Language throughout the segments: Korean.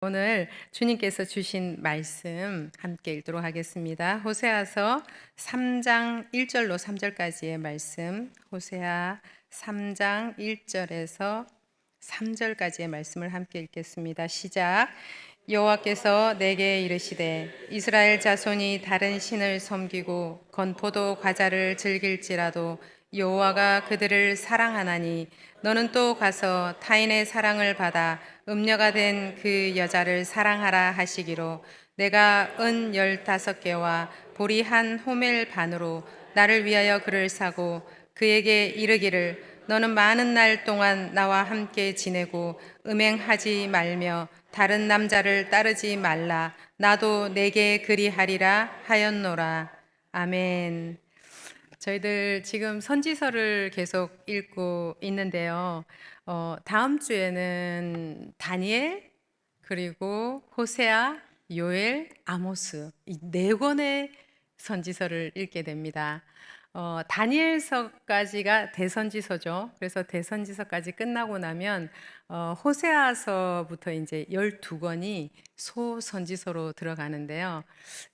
오늘 주님께서 주신 말씀 함께 읽도록 하겠습니다. 호세아서 3장 1절로 3절까지의 말씀, 호세아 3장 1절에서 3절까지의 말씀을 함께 읽겠습니다. 시작. 여호와께서 내게 이르시되 이스라엘 자손이 다른 신을 섬기고 건포도 과자를 즐길지라도 여호와가 그들을 사랑하나니 너는 또 가서 타인의 사랑을 받아 음녀가 된 그 여자를 사랑하라 하시기로 내가 은 15개와 보리 한 호멜 반으로 나를 위하여 그를 사고 그에게 이르기를 너는 많은 날 동안 나와 함께 지내고 음행하지 말며 다른 남자를 따르지 말라. 나도 내게 그리하리라 하였노라. 아멘. 저희들 지금 선지서를 계속 읽고 있는데요. 다음 주에는 다니엘, 그리고 호세아, 요엘, 아모스 이 네 권의 선지서를 읽게 됩니다. 다니엘서까지가 대선지서죠. 그래서 대선지서까지 끝나고 나면 호세아서부터 이제 12권이 소선지서로 들어가는데요.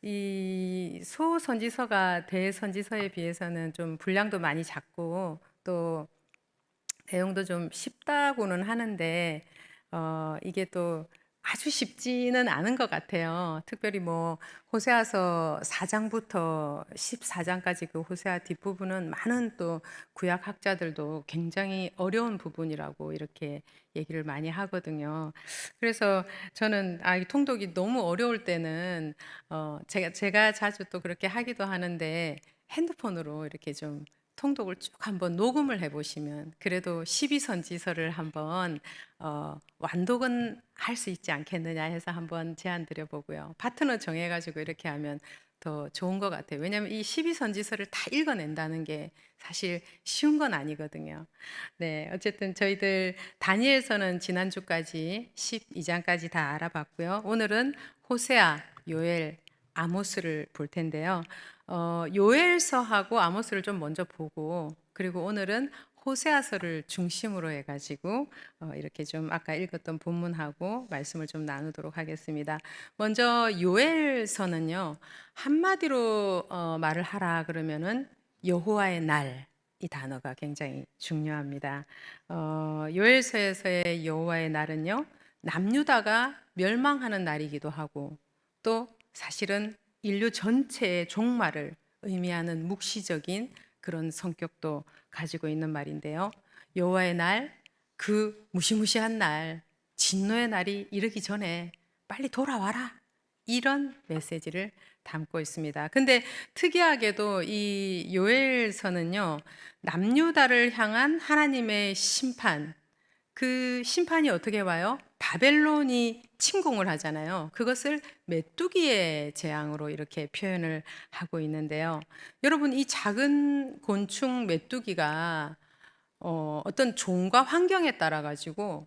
이 소선지서가 대선지서에 비해서는 좀 분량도 많이 작고 또 내용도 좀 쉽다고는 하는데 이게 또 아주 쉽지는 않은 것 같아요. 특별히 뭐 호세아서 4장부터 14장까지 그 호세아 뒷부분은 많은 또 구약 학자들도 굉장히 어려운 부분이라고 이렇게 얘기를 많이 하거든요. 그래서 저는 이 통독이 너무 어려울 때는 제가 자주 또 그렇게 하기도 하는데 핸드폰으로 이렇게 좀 통독을 쭉 한번 녹음을 해보시면 그래도 12선지서를 한번 완독은 할 수 있지 않겠느냐 해서 한번 제안 드려보고요. 파트너 정해가지고 이렇게 하면 더 좋은 것 같아요. 왜냐하면 이 12선지서를 다 읽어낸다는 게 사실 쉬운 건 아니거든요. 네, 어쨌든 저희들 다니엘서는 지난주까지 12장까지 다 알아봤고요. 오늘은 호세아, 요엘, 아모스를 볼 텐데요. 요엘서하고 아모스를 좀 먼저 보고 그리고 오늘은 호세아서를 중심으로 해가지고 이렇게 좀 아까 읽었던 본문하고 말씀을 좀 나누도록 하겠습니다. 먼저 요엘서는요 한마디로 말을 하라 그러면은 여호와의 날 이 단어가 굉장히 중요합니다. 요엘서에서의 여호와의 날은요 남유다가 멸망하는 날이기도 하고 또 사실은 인류 전체의 종말을 의미하는 묵시적인 그런 성격도 가지고 있는 말인데요. 여호와의 날, 그 무시무시한 날, 진노의 날이 이르기 전에 빨리 돌아와라. 이런 메시지를 담고 있습니다. 근데 특이하게도 이 요엘서는요, 남유다를 향한 하나님의 심판, 그 심판이 어떻게 와요? 바벨론이 침공을 하잖아요. 그것을 메뚜기의 재앙으로 이렇게 표현을 하고 있는데요. 여러분, 이 작은 곤충 메뚜기가 어떤 종과 환경에 따라 가지고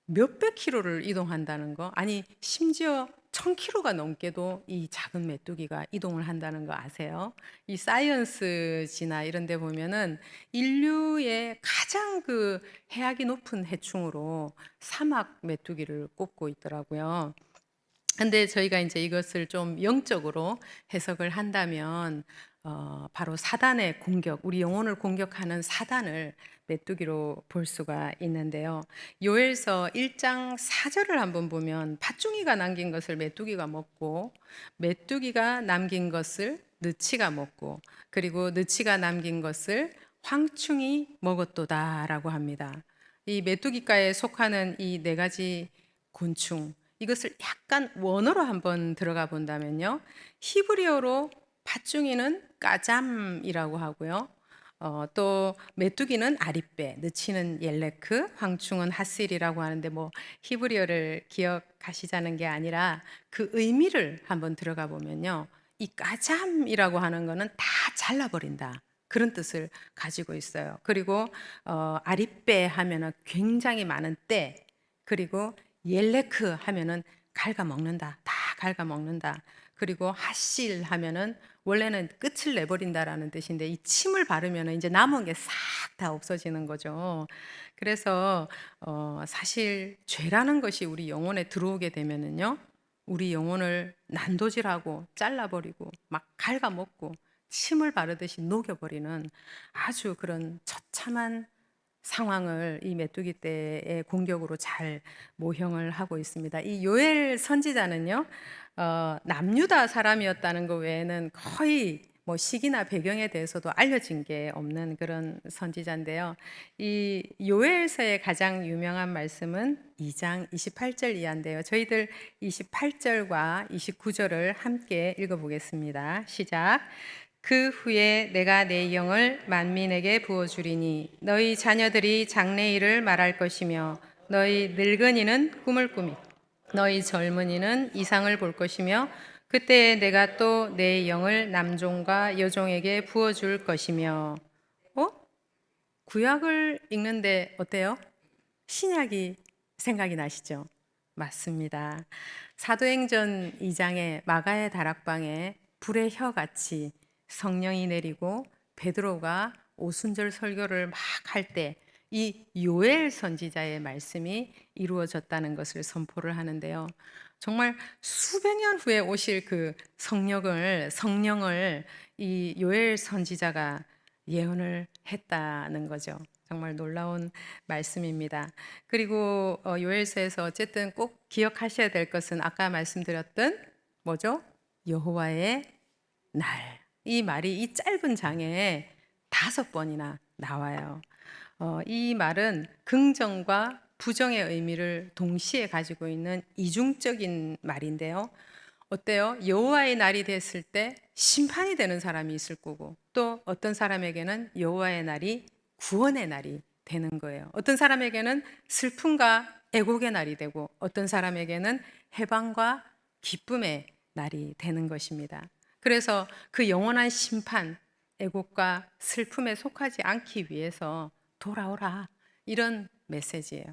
몇백 킬로를 이동한다는 거, 아니 심지어 1000킬로가 넘게도 이 작은 메뚜기가 이동을 한다는 거 아세요? 이 사이언스지나 이런 데 보면은 인류의 가장 그 해악이 높은 해충으로 사막 메뚜기를 꼽고 있더라고요. 근데 저희가 이제 이것을 좀 영적으로 해석을 한다면 바로 사단의 공격, 우리 영혼을 공격하는 사단을 메뚜기로 볼 수가 있는데요. 요엘서 1장 4절을 한번 보면 팥중이가 남긴 것을 메뚜기가 먹고 메뚜기가 남긴 것을 느치가 먹고 그리고 느치가 남긴 것을 황충이 먹었도다라고 합니다. 이 메뚜기과에 속하는 이 네 가지 곤충 이것을 약간 원어로 한번 들어가 본다면요. 히브리어로 팥중이는 까잠이라고 하고요. 또 메뚜기는 아리빼, 느치는 옐레크, 황충은 하실이라고 하는데 뭐 히브리어를 기억하시자는 게 아니라 그 의미를 한번 들어가 보면요. 이 까잠이라고 하는 거는 다 잘라버린다. 그런 뜻을 가지고 있어요. 그리고 아리빼 하면은 굉장히 많은 때, 그리고 옐레크 하면은 갉아먹는다. 다 갉아먹는다. 그리고 하실 하면은 원래는 끝을 내버린다라는 뜻인데 이 침을 바르면 이제 남은 게 싹 다 없어지는 거죠. 그래서 사실 죄라는 것이 우리 영혼에 들어오게 되면은요, 우리 영혼을 난도질하고 잘라버리고 막 갉아먹고 침을 바르듯이 녹여버리는 아주 그런 처참한 상황을 이 메뚜기 떼의 공격으로 잘 모형을 하고 있습니다. 이 요엘 선지자는요, 남유다 사람이었다는 것 외에는 거의 뭐 시기나 배경에 대해서도 알려진 게 없는 그런 선지자인데요. 이 요엘서의 가장 유명한 말씀은 2장 28절 이하인데요. 저희들 28절과 29절을 함께 읽어보겠습니다. 시작. 그 후에 내가 내 영을 만민에게 부어주리니 너희 자녀들이 장래일을 말할 것이며 너희 늙은이는 꿈을 꾸미 너희 젊은이는 이상을 볼 것이며 그때에 내가 또 내 영을 남종과 여종에게 부어줄 것이며. 구약을 읽는데 어때요? 신약이 생각이 나시죠? 맞습니다. 사도행전 2장의 마가의 다락방에 불의 혀같이 성령이 내리고 베드로가 오순절 설교를 막 할 때 이 요엘 선지자의 말씀이 이루어졌다는 것을 선포를 하는데요. 정말 수백 년 후에 오실 그 성령을 이 요엘 선지자가 예언을 했다는 거죠. 정말 놀라운 말씀입니다. 그리고 요엘서에서 어쨌든 꼭 기억하셔야 될 것은 아까 말씀드렸던 뭐죠? 여호와의 날. 이 말이 이 짧은 장에 5번이나 나와요. 이 말은 긍정과 부정의 의미를 동시에 가지고 있는 이중적인 말인데요. 어때요? 여호와의 날이 됐을 때 심판이 되는 사람이 있을 거고 또 어떤 사람에게는 여호와의 날이 구원의 날이 되는 거예요. 어떤 사람에게는 슬픔과 애곡의 날이 되고 어떤 사람에게는 해방과 기쁨의 날이 되는 것입니다. 그래서 그 영원한 심판, 애곡과 슬픔에 속하지 않기 위해서 돌아오라, 이런 메시지예요.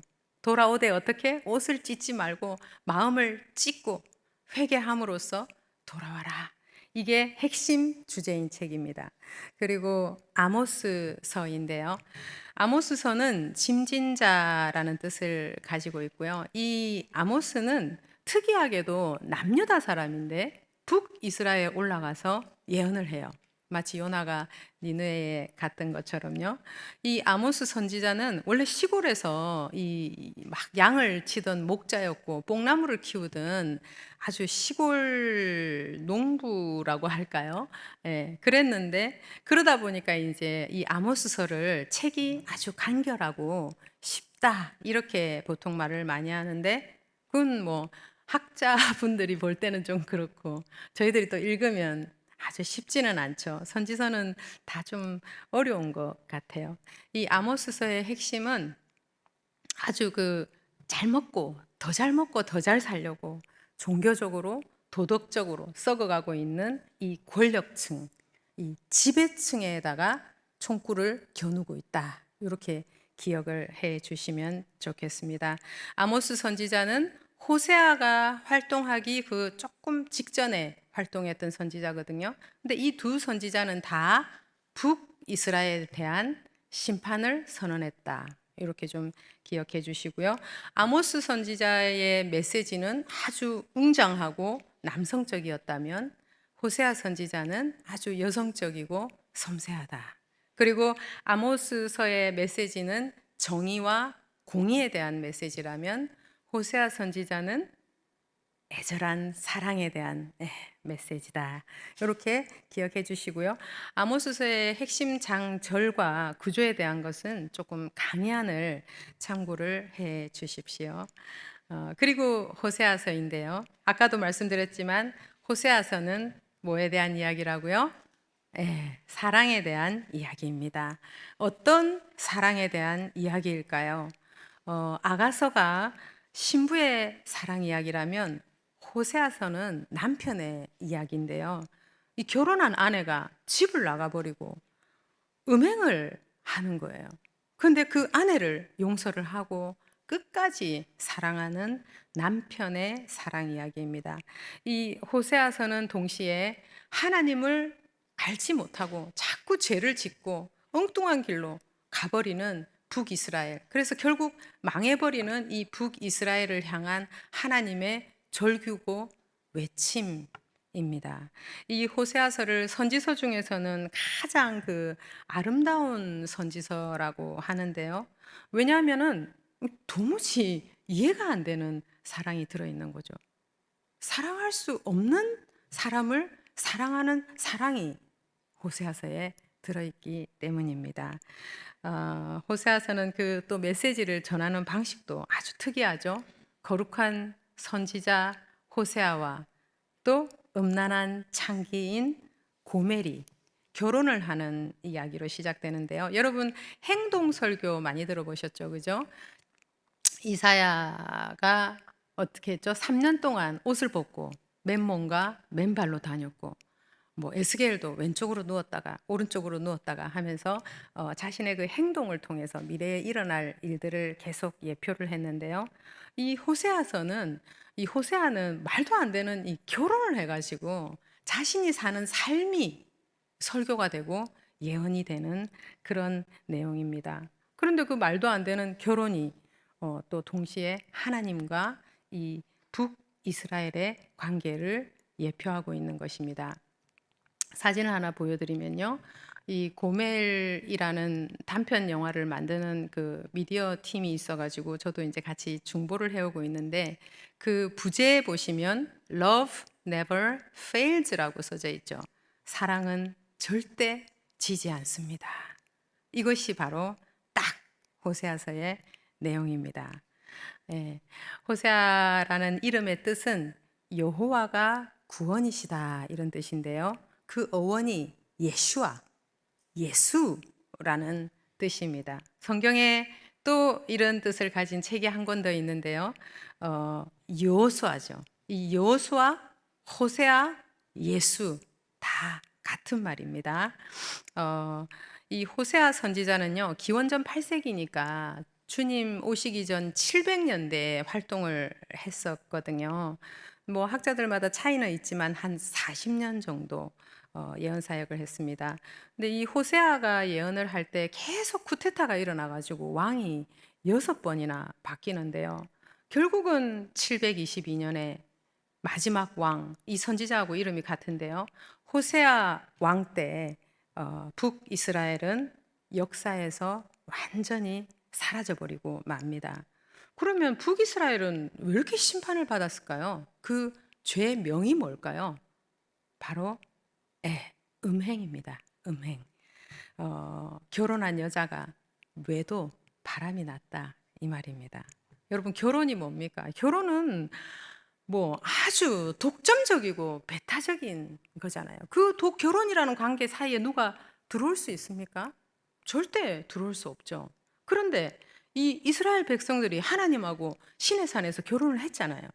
돌아오되 어떻게? 옷을 찢지 말고 마음을 찢고 회개함으로써 돌아와라. 이게 핵심 주제인 책입니다. 그리고 아모스서인데요. 아모스서는 짐진자라는 뜻을 가지고 있고요. 이 아모스는 특이하게도 남유다 사람인데 북이스라엘에 올라가서 예언을 해요. 마치 요나가 니느웨에 갔던 것처럼요. 이 아모스 선지자는 원래 시골에서 이 막 양을 치던 목자였고 뽕나무를 키우던 아주 시골 농부라고 할까요? 예, 그랬는데 그러다 보니까 이제 이 아모스서를 책이 아주 간결하고 쉽다 이렇게 보통 말을 많이 하는데 그건 뭐 학자분들이 볼 때는 좀 그렇고 저희들이 또 읽으면 아주 쉽지는 않죠. 선지서는 다 좀 어려운 것 같아요. 이 아모스서의 핵심은 아주 잘 먹고 더 잘 먹고 더 잘 살려고 종교적으로 도덕적으로 썩어가고 있는 이 권력층, 이 지배층에다가 총구를 겨누고 있다. 이렇게 기억을 해 주시면 좋겠습니다. 아모스 선지자는 호세아가 활동하기 조금 직전에 활동했던 선지자거든요. 근데 이 두 선지자는 다 북이스라엘에 대한 심판을 선언했다. 이렇게 좀 기억해 주시고요. 아모스 선지자의 메시지는 아주 웅장하고 남성적이었다면 호세아 선지자는 아주 여성적이고 섬세하다. 그리고 아모스서의 메시지는 정의와 공의에 대한 메시지라면 호세아 선지자는 애절한 사랑에 대한 메시지다. 이렇게 기억해 주시고요. 아모스서의 핵심 장절과 구조에 대한 것은 조금 강의안을 참고를 해 주십시오. 그리고 호세아서인데요. 아까도 말씀드렸지만 호세아서는 뭐에 대한 이야기라고요? 사랑에 대한 이야기입니다. 어떤 사랑에 대한 이야기일까요? 아가서가 신부의 사랑 이야기라면 호세아서는 남편의 이야기인데요. 이 결혼한 아내가 집을 나가버리고 음행을 하는 거예요. 그런데 그 아내를 용서를 하고 끝까지 사랑하는 남편의 사랑 이야기입니다. 이 호세아서는 동시에 하나님을 알지 못하고 자꾸 죄를 짓고 엉뚱한 길로 가버리는 북이스라엘. 그래서 결국 망해버리는 이 북이스라엘을 향한 하나님의 절규고 외침입니다. 이 호세아서를 선지서 중에서는 가장 그 아름다운 선지서라고 하는데요. 왜냐하면은 도무지 이해가 안 되는 사랑이 들어있는 거죠. 사랑할 수 없는 사람을 사랑하는 사랑이 호세아서에 들어있기 때문입니다. 호세아서는 그 또 메시지를 전하는 방식도 아주 특이하죠. 거룩한 선지자 호세아와 또 음란한 창기인 고멜이 결혼을 하는 이야기로 시작되는데요. 여러분 행동 설교 많이 들어보셨죠, 그죠? 이사야가 어떻게 했죠? 3년 동안 옷을 벗고 맨몸과 맨발로 다녔고, 뭐 에스겔도 왼쪽으로 누웠다가 오른쪽으로 누웠다가 하면서 자신의 그 행동을 통해서 미래에 일어날 일들을 계속 예표를 했는데요. 이 호세아서는 이 호세아는 말도 안 되는 이 결혼을 해가지고 자신이 사는 삶이 설교가 되고 예언이 되는 그런 내용입니다. 그런데 그 말도 안 되는 결혼이 또 동시에 하나님과 이 북이스라엘의 관계를 예표하고 있는 것입니다. 사진을 하나 보여드리면요. 이 고멜이라는 단편 영화를 만드는 그 미디어 팀이 있어가지고 저도 이제 같이 중보를 해오고 있는데 그 부제에 보시면 Love never fails라고 써져 있죠. 사랑은 절대 지지 않습니다. 이것이 바로 딱 호세아서의 내용입니다. 예, 호세아라는 이름의 뜻은 여호와가 구원이시다 이런 뜻인데요. 그 어원이 예슈아, 예수라는 뜻입니다. 성경에 또 이런 뜻을 가진 책이 한 권 더 있는데요. 여호수아죠. 이 여호수아, 호세아, 예수 다 같은 말입니다. 이 호세아 선지자는요, 기원전 8세기니까 주님 오시기 전 700년대에 활동을 했었거든요. 뭐 학자들마다 차이는 있지만 한 40년 정도 예언 사역을 했습니다. 근데 이 호세아가 예언을 할 때 계속 쿠데타가 일어나가지고 왕이 6번이나 바뀌는데요. 결국은 722년에 마지막 왕, 이 선지자하고 이름이 같은데요. 호세아 왕 때 북이스라엘은 역사에서 완전히 사라져버리고 맙니다. 그러면 북이스라엘은 왜 이렇게 심판을 받았을까요? 그 죄의 명이 뭘까요? 바로 음행입니다. 음행. 결혼한 여자가 외도 바람이 났다 이 말입니다. 여러분 결혼이 뭡니까? 결혼은 뭐 아주 독점적이고 배타적인 거잖아요. 그 결혼이라는 관계 사이에 누가 들어올 수 있습니까? 절대 들어올 수 없죠. 그런데 이 이스라엘 백성들이 하나님하고 시내산에서 결혼을 했잖아요.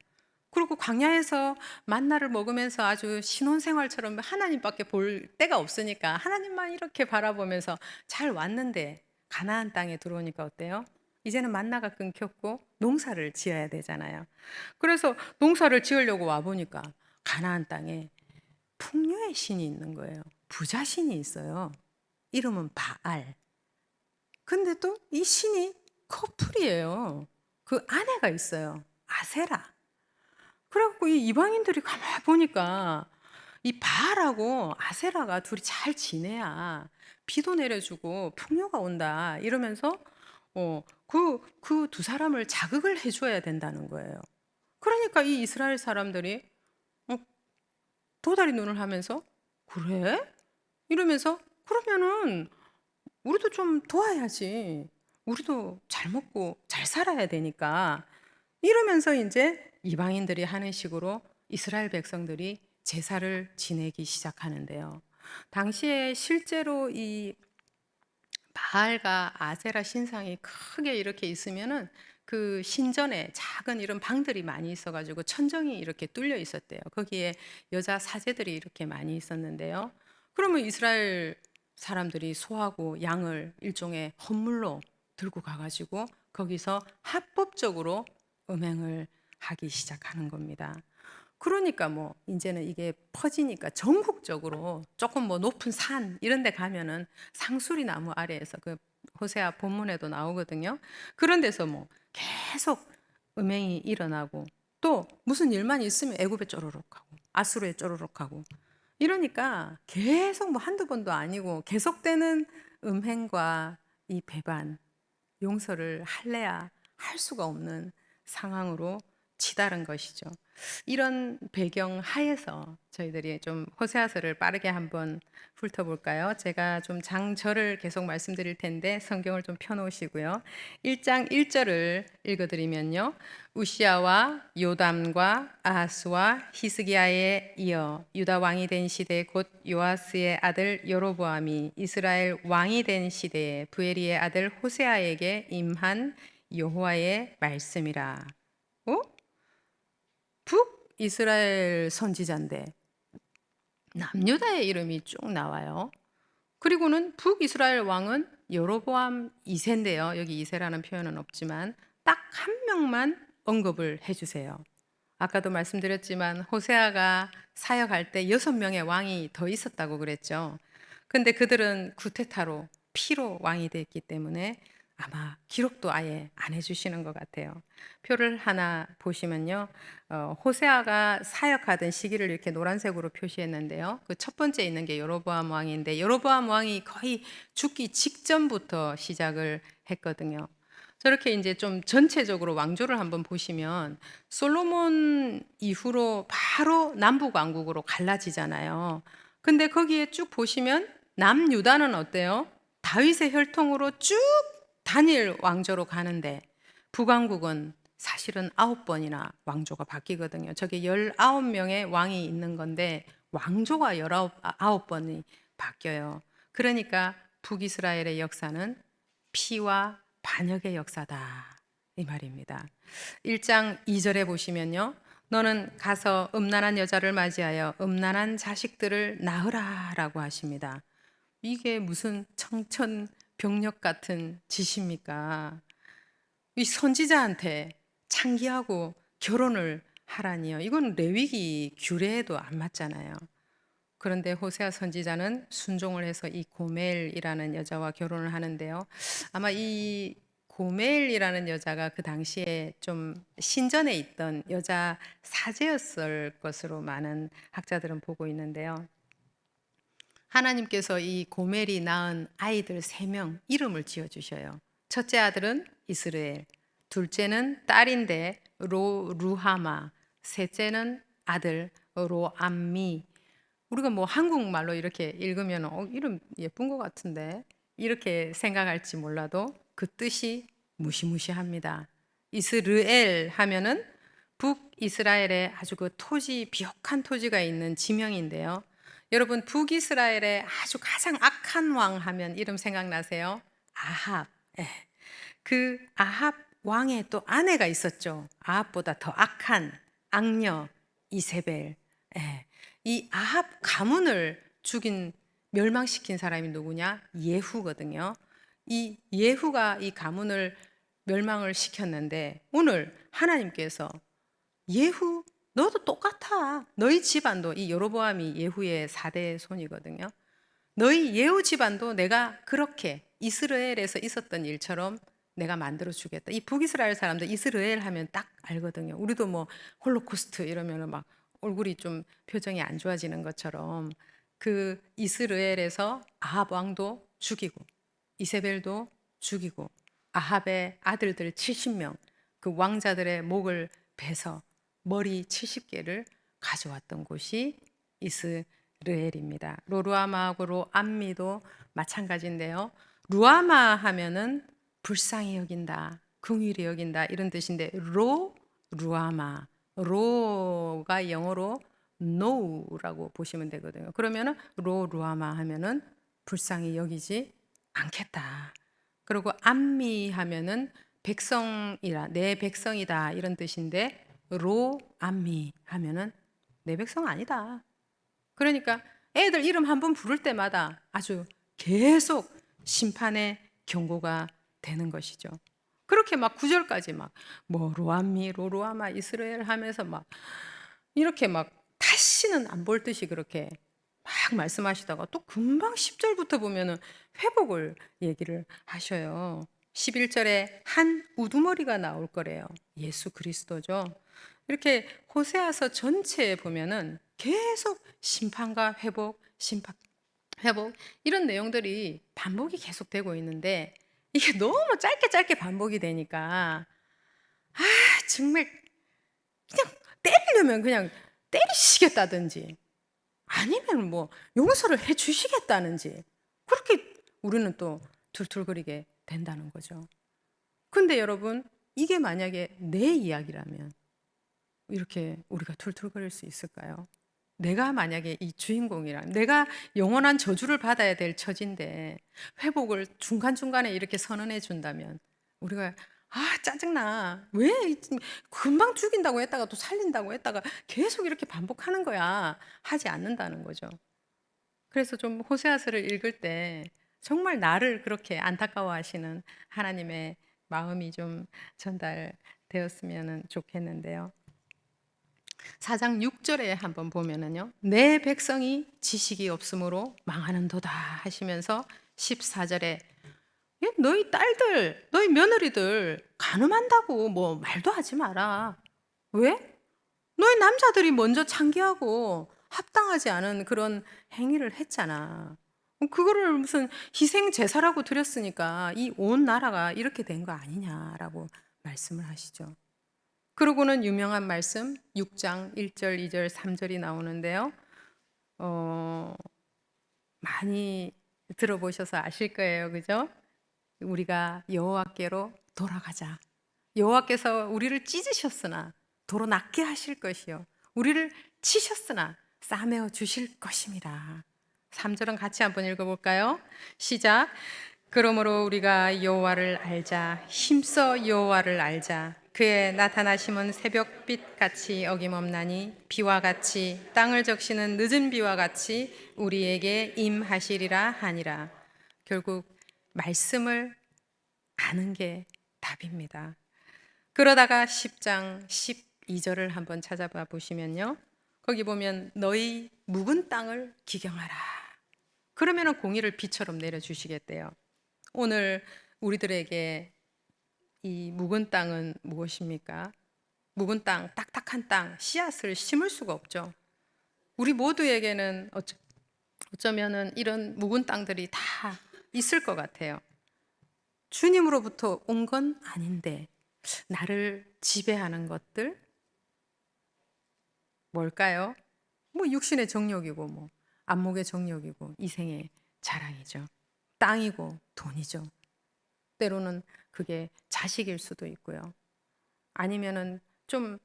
그리고 광야에서 만나를 먹으면서 아주 신혼생활처럼 하나님밖에 볼 데가 없으니까 하나님만 이렇게 바라보면서 잘 왔는데 가나안 땅에 들어오니까 어때요? 이제는 만나가 끊겼고 농사를 지어야 되잖아요. 그래서 농사를 지으려고 와보니까 가나안 땅에 풍요의 신이 있는 거예요. 부자 신이 있어요. 이름은 바알. 근데 또 이 신이 커플이에요. 그 아내가 있어요. 아세라. 그래갖고 이 이방인들이 가만히 보니까 이 바알하고 아세라가 둘이 잘 지내야 비도 내려주고 풍요가 온다 이러면서 그 두 사람을 자극을 해줘야 된다는 거예요. 그러니까 이 이스라엘 사람들이 어, 도다리 눈을 하면서 그래? 이러면서 그러면은 우리도 좀 도와야지. 우리도 잘 먹고 잘 살아야 되니까 이러면서 이제 이방인들이 하는 식으로 이스라엘 백성들이 제사를 지내기 시작하는데요. 당시에 실제로 이 바알과 아세라 신상이 크게 이렇게 있으면은 그 신전에 작은 이런 방들이 많이 있어가지고 천정이 이렇게 뚫려 있었대요. 거기에 여자 사제들이 이렇게 많이 있었는데요. 그러면 이스라엘 사람들이 소하고 양을 일종의 헌물로 들고 가가지고 거기서 합법적으로 음행을 하기 시작하는 겁니다. 그러니까 뭐 이제는 이게 퍼지니까 전국적으로 조금 뭐 높은 산 이런 데 가면은 상수리 나무 아래에서 그 호세아 본문에도 나오거든요. 그런 데서 뭐 계속 음행이 일어나고 또 무슨 일만 있으면 애굽에 쪼르륵 하고 아수르에 쪼르륵 하고 이러니까 계속 뭐 한두 번도 아니고 계속되는 음행과 이 배반, 용서를 할래야 할 수가 없는 상황으로 치달은 것이죠. 이런 배경 하에서 저희들이 좀 호세아서를 빠르게 한번 훑어볼까요? 제가 좀 장절을 계속 말씀드릴 텐데 성경을 좀 펴놓으시고요. 1장 1절을 읽어드리면요. 우시아와 요담과 아하스와 히스기야에 이어 유다 왕이 된 시대 곧 요아스의 아들 여로보암이 이스라엘 왕이 된 시대에 부에리의 아들 호세아에게 임한 여호와의 말씀이라. 어? 북이스라엘 선지자인데 남유다의 이름이 쭉 나와요. 그리고는 북이스라엘 왕은 여로보암 2세인데요. 여기 2세라는 표현은 없지만 딱 한 명만 언급을 해주세요. 아까도 말씀드렸지만 호세아가 사역할 때 6명의 왕이 더 있었다고 그랬죠. 근데 그들은 구테타로 피로 왕이 됐기 때문에 아마 기록도 아예 안 해주시는 것 같아요. 표를 하나 보시면요. 호세아가 사역하던 시기를 이렇게 노란색으로 표시했는데요. 그 첫 번째 있는 게 여로보암 왕인데 여로보암 왕이 거의 죽기 직전부터 시작을 했거든요. 저렇게 이제 좀 전체적으로 왕조를 한번 보시면 솔로몬 이후로 바로 남북 왕국으로 갈라지잖아요. 근데 거기에 쭉 보시면 남유다는 어때요? 다윗의 혈통으로 쭉 단일 왕조로 가는데 북왕국은 사실은 9번이나 왕조가 바뀌거든요. 저게 19명의 왕이 있는 건데 왕조가 19번이 바뀌어요. 그러니까 북이스라엘의 역사는 피와 반역의 역사다. 이 말입니다. 1장 2절에 보시면요. 너는 가서 음란한 여자를 맞이하여 음란한 자식들을 낳으라 라고 하십니다. 이게 무슨 청천벽력 같은 짓입니까? 이 선지자한테 창기하고 결혼을 하라니요. 이건 레위기 규례에도 안 맞잖아요. 그런데 호세아 선지자는 순종을 해서 이 고멜이라는 여자와 결혼을 하는데요. 아마 이 고멜이라는 여자가 그 당시에 좀 신전에 있던 여자 사제였을 것으로 많은 학자들은 보고 있는데요. 하나님께서 이 고멜이 낳은 아이들 3명 이름을 지어주셔요. 첫째 아들은 이스라엘, 둘째는 딸인데 루하마, 셋째는 아들 로암미. 우리가 뭐 한국말로 이렇게 읽으면 이름 예쁜 것 같은데 이렇게 생각할지 몰라도 그 뜻이 무시무시합니다. 이스르엘 하면은 북이스라엘의 아주 그 토지 비옥한 토지가 있는 지명인데요. 여러분 북이스라엘의 아주 가장 악한 왕 하면 이름 생각나세요? 아합. 예. 그 아합 왕의 또 아내가 있었죠. 아합보다 더 악한 악녀 이세벨. 예. 이 아합 가문을 죽인 멸망시킨 사람이 누구냐? 예후거든요. 이 예후가 이 가문을 멸망을 시켰는데 오늘 하나님께서 예후 너도 똑같아. 너희 집안도 이 여로보암이 예후의 4대 손이거든요. 너희 예후 집안도 내가 그렇게 이스라엘에서 있었던 일처럼 내가 만들어 주겠다. 이 북이스라엘 사람들 이스라엘 하면 딱 알거든요. 우리도 뭐 홀로코스트 이러면은 막 얼굴이 좀 표정이 안 좋아지는 것처럼 그 이스라엘에서 아합 왕도 죽이고 이세벨도 죽이고 아합의 아들들 70명 그 왕자들의 목을 베서 머리 70개를 가져왔던 곳이 이스라엘입니다. 로루아마하고 로암미도 마찬가지인데요. 루아마 하면은 불쌍히 여긴다, 긍휼히 여긴다 이런 뜻인데 루아마, 로가 영어로 no라고 보시면 되거든요. 그러면은 루아마 하면은 불쌍히 여기지 않겠다. 그리고 암미 하면은 백성이라 내 백성이다 이런 뜻인데 암미 하면은 내 백성 아니다. 그러니까 애들 이름 한 번 부를 때마다 아주 계속 심판의 경고가 되는 것이죠. 그렇게 막 9절까지 막 뭐 로암미 로루아마 이스라엘 하면서 막 이렇게 막 다시는 안 볼 듯이 그렇게 막 말씀하시다가 또 금방 10절부터 보면은 회복을 얘기를 하셔요. 11절에 한 우두머리가 나올 거래요. 예수 그리스도죠. 이렇게 호세아서 전체에 보면은 계속 심판과 회복, 심판, 회복 이런 내용들이 반복이 계속되고 있는데 이게 너무 짧게 짧게 반복이 되니까 정말 그냥 때리려면 그냥 때리시겠다든지 아니면 뭐 용서를 해 주시겠다는지 그렇게 우리는 또 툴툴거리게 된다는 거죠. 근데 여러분 이게 만약에 내 이야기라면 이렇게 우리가 툴툴거릴 수 있을까요? 내가 만약에 이 주인공이라 내가 영원한 저주를 받아야 될 처지인데 회복을 중간중간에 이렇게 선언해 준다면 우리가 짜증나. 왜 금방 죽인다고 했다가 또 살린다고 했다가 계속 이렇게 반복하는 거야. 하지 않는다는 거죠. 그래서 좀 호세아서를 읽을 때 정말 나를 그렇게 안타까워하시는 하나님의 마음이 좀 전달되었으면 좋겠는데요. 4장 6절에 한번 보면은요. 내 백성이 지식이 없으므로 망하는도다 하시면서 14절에 너희 딸들, 너희 며느리들 가늠한다고 뭐 말도 하지 마라. 왜? 너희 남자들이 먼저 창기하고 합당하지 않은 그런 행위를 했잖아. 그거를 무슨 희생 제사라고 드렸으니까 이 온 나라가 이렇게 된 거 아니냐라고 말씀을 하시죠. 그러고는 유명한 말씀 6장 1절, 2절, 3절이 나오는데요. 어, 많이 들어보셔서 아실 거예요. 그죠? 우리가 여호와께로 돌아가자. 여호와께서 우리를 찢으셨으나 도로 낫게 하실 것이요 우리를 치셨으나 싸매어 주실 것입니다. 3절은 같이 한번 읽어볼까요? 시작. 그러므로 우리가 여호와를 알자. 힘써 여호와를 알자. 그의 나타나심은 새벽빛 같이 어김없나니 비와 같이 땅을 적시는 늦은 비와 같이 우리에게 임하시리라 하니라. 결국 말씀을 아는 게 답입니다. 그러다가 10장 12절을 한번 찾아봐 보시면요. 거기 보면 너희 묵은 땅을 기경하라. 그러면은 공의를 비처럼 내려주시겠대요. 오늘 우리들에게 이 묵은 땅은 무엇입니까? 묵은 땅, 딱딱한 땅, 씨앗을 심을 수가 없죠. 우리 모두에게는 어쩌면은 이런 묵은 땅들이 다 있을 것 같아요. 주님으로부터 온 건 아닌데 나를 지배하는 것들 뭘까요? 뭐 육신의 정욕이고 뭐 안목의 정욕이고 이생의 자랑이죠. 땅이고 돈이죠. 때로는 그게 자식일 수도 있고요. 아니면은 좀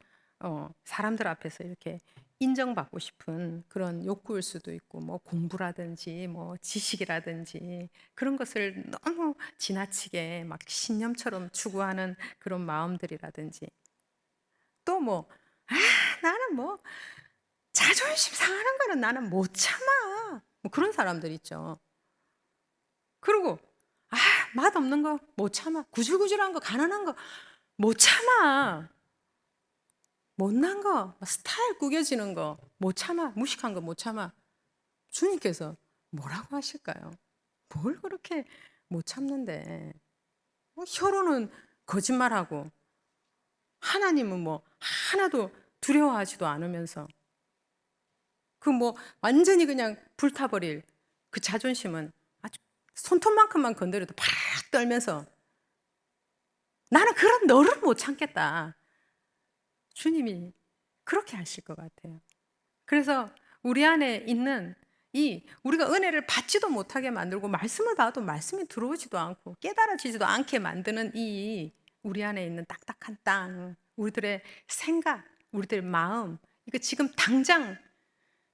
사람들 앞에서 이렇게 인정받고 싶은 그런 욕구일 수도 있고 뭐 공부라든지 뭐 지식이라든지 그런 것을 너무 지나치게 막 신념처럼 추구하는 그런 마음들이라든지 또 뭐 나는 뭐 자존심 상하는 거는 나는 못 참아. 뭐 그런 사람들 있죠. 그리고 맛없는 거 못 참아. 구질구질한 거 가난한 거 못 참아. 못난 거, 스타일 구겨지는 거 못 참아. 무식한 거 못 참아. 주님께서 뭐라고 하실까요? 뭘 그렇게 못 참는데? 혀로는 거짓말하고 하나님은 뭐 하나도 두려워하지도 않으면서 그 뭐 완전히 그냥 불타버릴 그 자존심은 아주 손톱만큼만 건드려도 팍 떨면서 나는 그런 너를 못 참겠다. 주님이 그렇게 하실 것 같아요. 그래서 우리 안에 있는 이 우리가 은혜를 받지도 못하게 만들고 말씀을 봐도 말씀이 들어오지도 않고 깨달아지지도 않게 만드는 이 우리 안에 있는 딱딱한 땅, 우리들의 생각, 우리들의 마음, 이거 지금 당장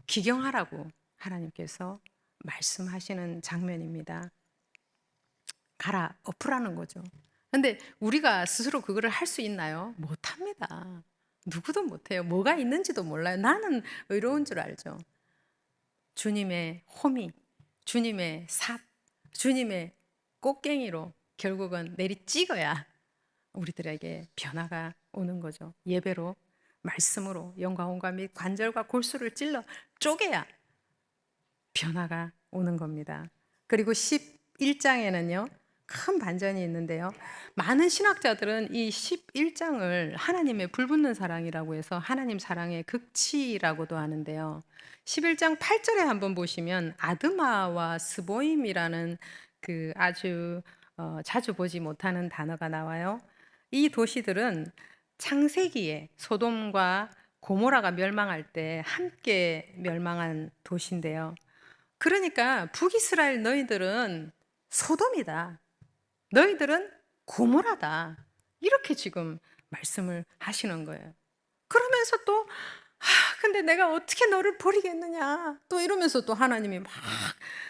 기경하라고 하나님께서 말씀하시는 장면입니다. 갈아 엎으라는 거죠. 근데 우리가 스스로 그거를 할 수 있나요? 못합니다. 누구도 못해요. 뭐가 있는지도 몰라요. 나는 의로운 줄 알죠. 주님의 호미, 주님의 삽, 주님의 꽃갱이로 결국은 내리 찍어야 우리들에게 변화가 오는 거죠. 예배로 말씀으로 영과 온과 및 관절과 골수를 찔러 쪼개야 변화가 오는 겁니다. 그리고 11장에는요, 큰 반전이 있는데요. 많은 신학자들은 이 11장을 하나님의 불붙는 사랑이라고 해서 하나님 사랑의 극치라고도 하는데요. 11장 8절에 한번 보시면 아드마와 스보임이라는 그 아주 자주 보지 못하는 단어가 나와요. 이 도시들은 창세기에 소돔과 고모라가 멸망할 때 함께 멸망한 도시인데요. 그러니까 북이스라엘 너희들은 소돔이다. 너희들은 고모라다. 이렇게 지금 말씀을 하시는 거예요. 그러면서 또 근데 내가 어떻게 너를 버리겠느냐. 또 이러면서 또 하나님이 막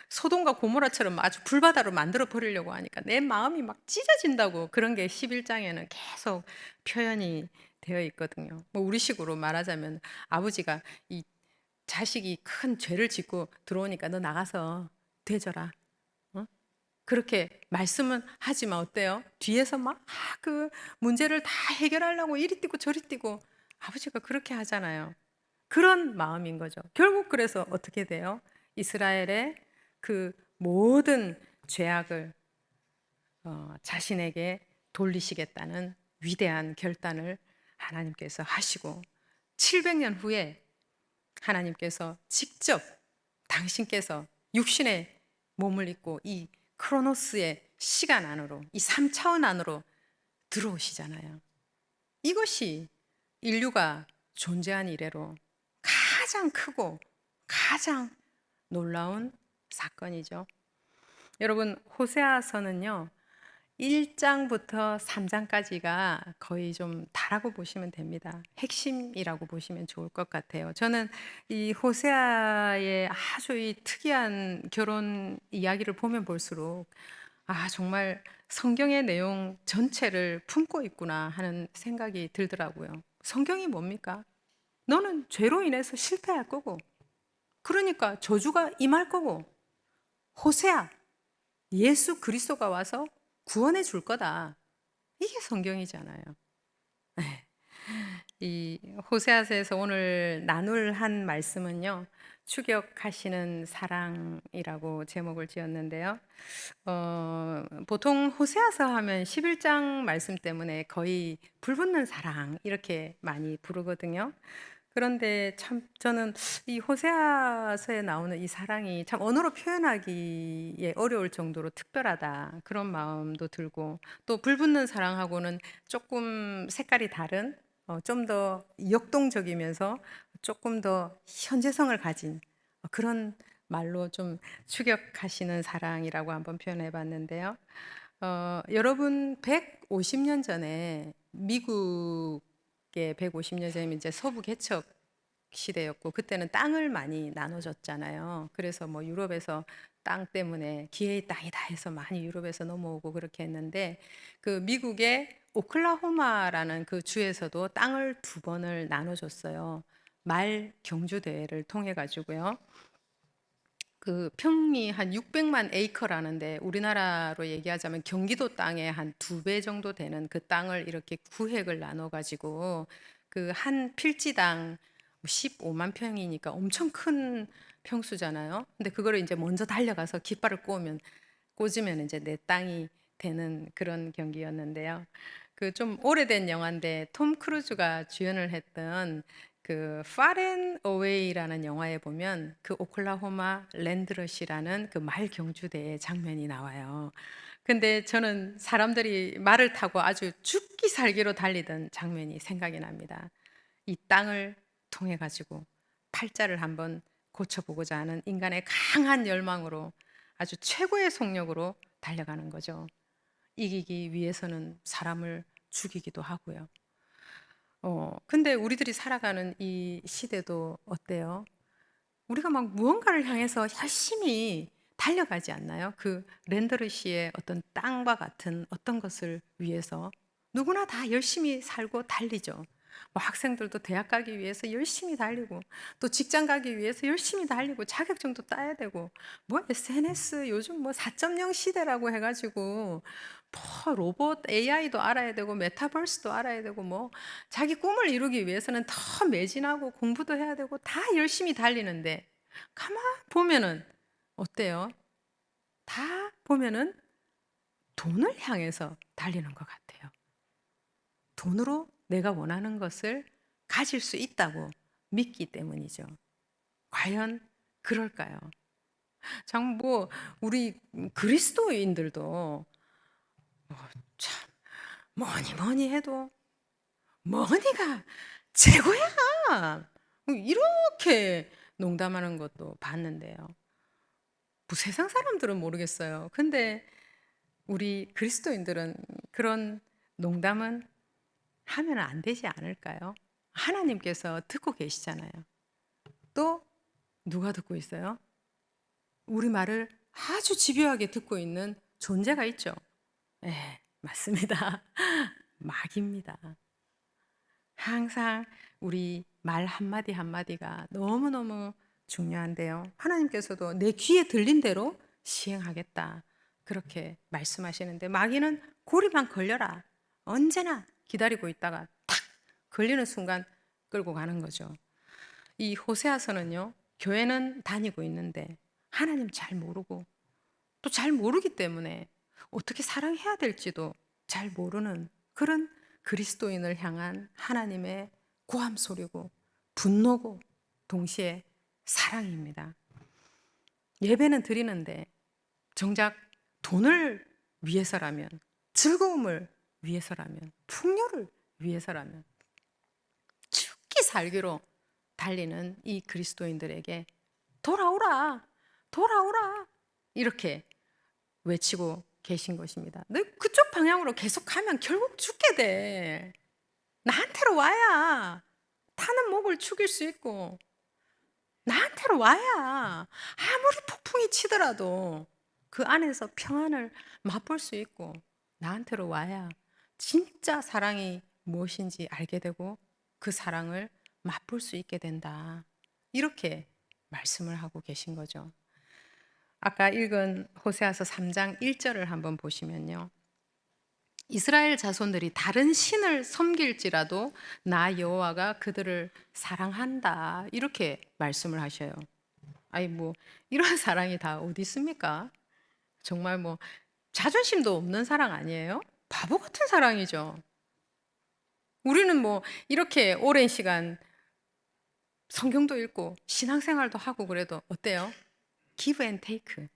소돔과 고모라처럼 아주 불바다로 만들어 버리려고 하니까 내 마음이 막 찢어진다고 그런 게 11장에는 계속 표현이 되어 있거든요. 뭐 우리식으로 말하자면 아버지가 이 자식이 큰 죄를 짓고 들어오니까 너 나가서 되져라. 어? 그렇게 말씀은 하지만 어때요? 뒤에서 막 그 문제를 다 해결하려고 이리 뛰고 저리 뛰고 아버지가 그렇게 하잖아요. 그런 마음인 거죠. 결국 그래서 어떻게 돼요? 이스라엘의 그 모든 죄악을 자신에게 돌리시겠다는 위대한 결단을 하나님께서 하시고 700년 후에 하나님께서 직접 당신께서 육신의 몸을 입고 이 크로노스의 시간 안으로 이 3차원 안으로 들어오시잖아요. 이것이 인류가 존재한 이래로 가장 크고 가장 놀라운 사건이죠. 여러분, 호세아서는요, 1장부터 3장까지가 거의 좀 다라고 보시면 됩니다. 핵심이라고 보시면 좋을 것 같아요. 저는 이 호세아의 아주 이 특이한 결혼 이야기를 보면 볼수록 정말 성경의 내용 전체를 품고 있구나 하는 생각이 들더라고요. 성경이 뭡니까? 너는 죄로 인해서 실패할 거고, 그러니까 저주가 임할 거고, 호세아, 예수 그리스도가 와서 구원해 줄 거다. 이게 성경이잖아요. 네. 이 호세아서에서 오늘 나눌 한 말씀은요, 추격하시는 사랑이라고 제목을 지었는데요. 보통 호세아서 하면 11장 말씀 때문에 거의 불붙는 사랑 이렇게 많이 부르거든요. 그런데 참 저는 이 호세아서에 나오는 이 사랑이 참 언어로 표현하기에 어려울 정도로 특별하다 그런 마음도 들고 또 불붙는 사랑하고는 조금 색깔이 다른 좀 더 역동적이면서 조금 더 현재성을 가진 그런 말로 좀 추격하시는 사랑이라고 한번 표현해 봤는데요. 여러분 150년 전에 미국의 150년 전이면 이제 서부 개척 시대였고 그때는 땅을 많이 나눠줬잖아요. 그래서 뭐 유럽에서 땅 때문에 기회의 땅이다 해서 많이 유럽에서 넘어오고 그렇게 했는데 그 미국의 오클라호마라는 그 주에서도 땅을 2번을 나눠줬어요. 말 경주 대회를 통해 가지고요. 그 평리 한 600만 에이커라는데 우리나라로 얘기하자면 경기도 땅의 한 2배 정도 되는 그 땅을 이렇게 구획을 나눠 가지고 그 한 필지당 15만 평이니까 엄청 큰 평수잖아요. 근데 그거를 이제 먼저 달려가서 깃발을 꽂으면 이제 내 땅이 되는 그런 경기였는데요. 그 좀 오래된 영화인데 톰 크루즈가 주연을 했던 그 Far and Away라는 영화에 보면 그 오클라호마 랜드러시라는 그 말 경주대의 장면이 나와요. 근데 저는 사람들이 말을 타고 아주 죽기 살기로 달리던 장면이 생각이 납니다. 이 땅을 통해 가지고 팔자를 한번 고쳐보고자 하는 인간의 강한 열망으로 아주 최고의 속력으로 달려가는 거죠. 이기기 위해서는 사람을 죽이기도 하고요. 근데 우리들이 살아가는 이 시대도 어때요? 우리가 막 무언가를 향해서 열심히 달려가지 않나요? 그 랜더르시의 어떤 땅과 같은 어떤 것을 위해서 누구나 다 열심히 살고 달리죠. 뭐 학생들도 대학 가기 위해서 열심히 달리고 또 직장 가기 위해서 열심히 달리고 자격증도 따야 되고 뭐 SNS 요즘 뭐 4.0 시대라고 해가지고 뭐 로봇 AI도 알아야 되고 메타버스도 알아야 되고 뭐 자기 꿈을 이루기 위해서는 더 매진하고 공부도 해야 되고 다 열심히 달리는데 가만 보면은 어때요? 다 보면은 돈을 향해서 달리는 것 같아요. 돈으로 내가 원하는 것을 가질 수 있다고 믿기 때문이죠. 과연 그럴까요? 참 뭐 우리 그리스도인들도 참 뭐니 뭐니 해도 "머니가 최고야." 이렇게 농담하는 것도 봤는데요. 뭐 세상 사람들은 모르겠어요. 근데 우리 그리스도인들은 그런 농담은 하면 안 되지 않을까요? 하나님께서 듣고 계시잖아요. 또 누가 듣고 있어요? 우리 말을 아주 집요하게 듣고 있는 존재가 있죠. 네, 맞습니다. 마귀입니다. 항상 우리 말 한마디 한마디가 너무너무 중요한데요. 하나님께서도 내 귀에 들린 대로 시행하겠다. 그렇게 말씀하시는데 마귀는 고리만 걸려라. 언제나 기다리고 있다가 탁 걸리는 순간 끌고 가는 거죠. 이 호세아서는요. 교회는 다니고 있는데 하나님 잘 모르고 또 잘 모르기 때문에 어떻게 사랑해야 될지도 잘 모르는 그런 그리스도인을 향한 하나님의 고함 소리고 분노고 동시에 사랑입니다. 예배는 드리는데 정작 돈을 위해서라면, 즐거움을 위해서라면, 풍요를 위해서라면 죽기 살기로 달리는 이 그리스도인들에게 돌아오라, 돌아오라 이렇게 외치고 계신 것입니다. 너 그쪽 방향으로 계속 가면 결국 죽게 돼. 나한테로 와야 타는 목을 죽일 수 있고 나한테로 와야 아무리 폭풍이 치더라도 그 안에서 평안을 맛볼 수 있고 나한테로 와야 진짜 사랑이 무엇인지 알게 되고 그 사랑을 맛볼 수 있게 된다. 이렇게 말씀을 하고 계신 거죠. 아까 읽은 호세아서 3장 1절을 한번 보시면요. 이스라엘 자손들이 다른 신을 섬길지라도 나 여호와가 그들을 사랑한다. 이렇게 말씀을 하셔요. 아니 뭐 이런 사랑이 다 어디 있습니까? 정말 뭐 자존심도 없는 사랑 아니에요? 바보 같은 사랑이죠. 우리는 뭐 이렇게 오랜 시간 성경도 읽고 신앙생활도 하고 그래도 어때요? give and take.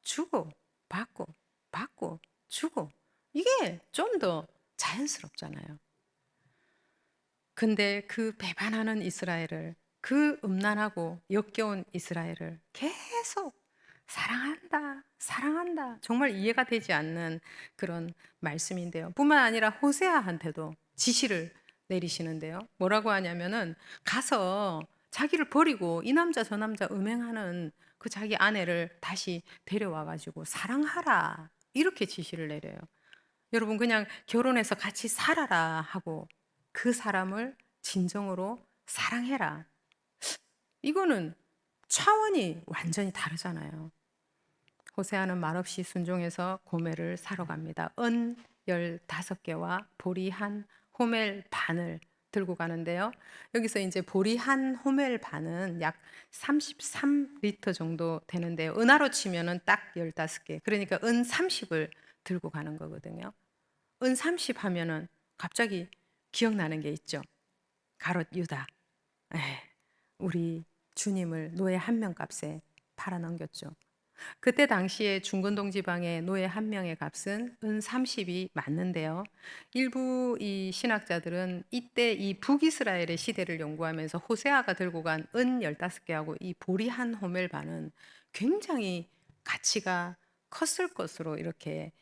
주고 받고 받고 주고 이게 좀 더 자연스럽잖아요. 근데 그 배반하는 이스라엘을 그 음란하고 역겨운 이스라엘을 계속 사랑한다, 사랑한다. 정말 이해가 되지 않는 그런 말씀인데요. 뿐만 아니라 호세아한테도 지시를 내리시는데요. 뭐라고 하냐면은 가서 자기를 버리고 이 남자 저 남자 음행하는 그 자기 아내를 다시 데려와 가지고 사랑하라. 이렇게 지시를 내려요. 여러분 그냥 결혼해서 같이 살아라 하고 그 사람을 진정으로 사랑해라. 이거는 차원이 완전히 다르잖아요. 호세아는 말없이 순종해서 고멜을 사러 갑니다. 은 15개와 보리 한 호멜 반을 들고 가는데요. 여기서 이제 보리 한 호멜 반은 약 33리터 정도 되는데요. 은하로 치면은 딱 15개. 그러니까 은 30을 들고 가는 거거든요. 은 30 하면은 갑자기 기억나는 게 있죠. 가롯 유다. 에, 우리 주님을 노예 한 명 값에 팔아 넘겼죠. 그때 당시에 중근동 지방의 노예 한 명의 값은 은 30이 맞는데요. 일부 이 신학자들은 이때 이 북이스라엘의 시대를 연구하면서 호세아가 들고 간 은 15개하고 이 보리 한 호멜 반은 굉장히 가치가 컸을 것으로 이렇게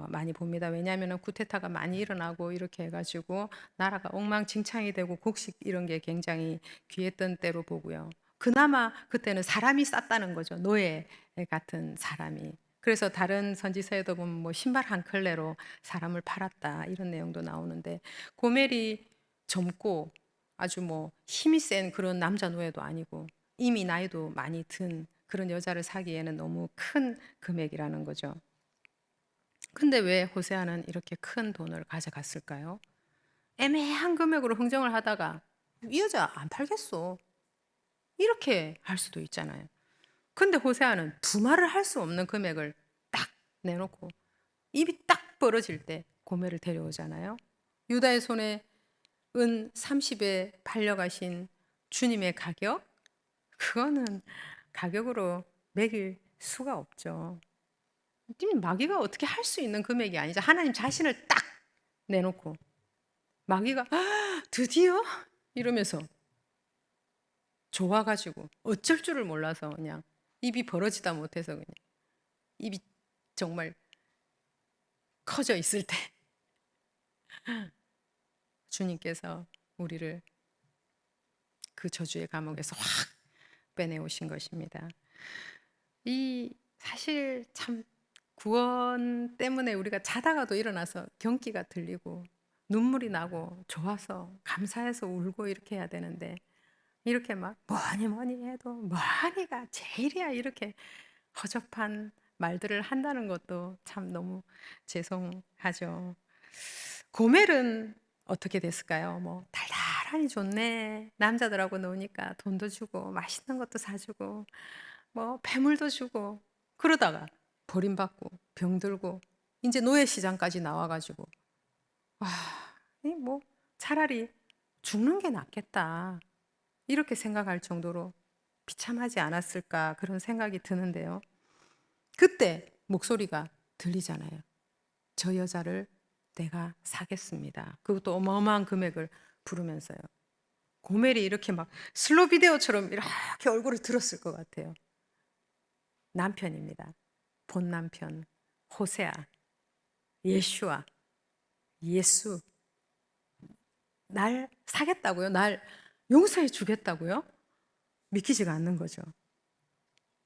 많이 봅니다. 왜냐하면 쿠데타가 많이 일어나고 이렇게 해가지고 나라가 엉망진창이 되고 곡식 이런 게 굉장히 귀했던 때로 보고요. 그나마 그때는 사람이 쌌다는 거죠. 노예 같은 사람이. 그래서 다른 선지서에도 보면 뭐 신발 한 켤레로 사람을 팔았다 이런 내용도 나오는데 고멜이 젊고 아주 뭐 힘이 센 그런 남자 노예도 아니고 이미 나이도 많이 든 그런 여자를 사기에는 너무 큰 금액이라는 거죠. 근데 왜 호세아는 이렇게 큰 돈을 가져갔을까요? 애매한 금액으로 흥정을 하다가 이 여자 안 팔겠어. 이렇게 할 수도 있잖아요. 근데 호세아는 두말을 할 수 없는 금액을 딱 내놓고 입이 딱 벌어질 때 고멜을 데려오잖아요. 유다의 손에 은 30에 팔려가신 주님의 가격? 그거는 가격으로 매길 수가 없죠. 마귀가 어떻게 할 수 있는 금액이 아니죠. 하나님 자신을 딱 내놓고 마귀가 드디어 이러면서 좋아가지고 어쩔 줄을 몰라서 그냥 입이 벌어지다 못해서 그냥 입이 정말 커져 있을 때 주님께서 우리를 그 저주의 감옥에서 확 빼내오신 것입니다. 이 사실 참 구원 때문에 우리가 자다가도 일어나서 경기가 들리고 눈물이 나고 좋아서 감사해서 울고 이렇게 해야 되는데 이렇게 막 뭐니 뭐니 해도 뭐니가 제일이야 이렇게 허접한 말들을 한다는 것도 참 너무 죄송하죠. 고멜은 어떻게 됐을까요? 뭐 달달하니 좋네. 남자들하고 노니까 돈도 주고 맛있는 것도 사주고 뭐 패물도 주고 그러다가 버림받고 병들고 이제 노예 시장까지 나와가지고 와, 이 뭐 차라리 죽는 게 낫겠다 이렇게 생각할 정도로 비참하지 않았을까 그런 생각이 드는데요. 그때 목소리가 들리잖아요. 저 여자를 내가 사겠습니다. 그것도 어마어마한 금액을 부르면서요. 고멜이 이렇게 막 슬로 비디오처럼 이렇게 얼굴을 들었을 것 같아요. 남편입니다. 본 남편 호세아, 예슈아, 예수. 날 사겠다고요? 날 용서해 주겠다고요? 믿기지가 않는 거죠.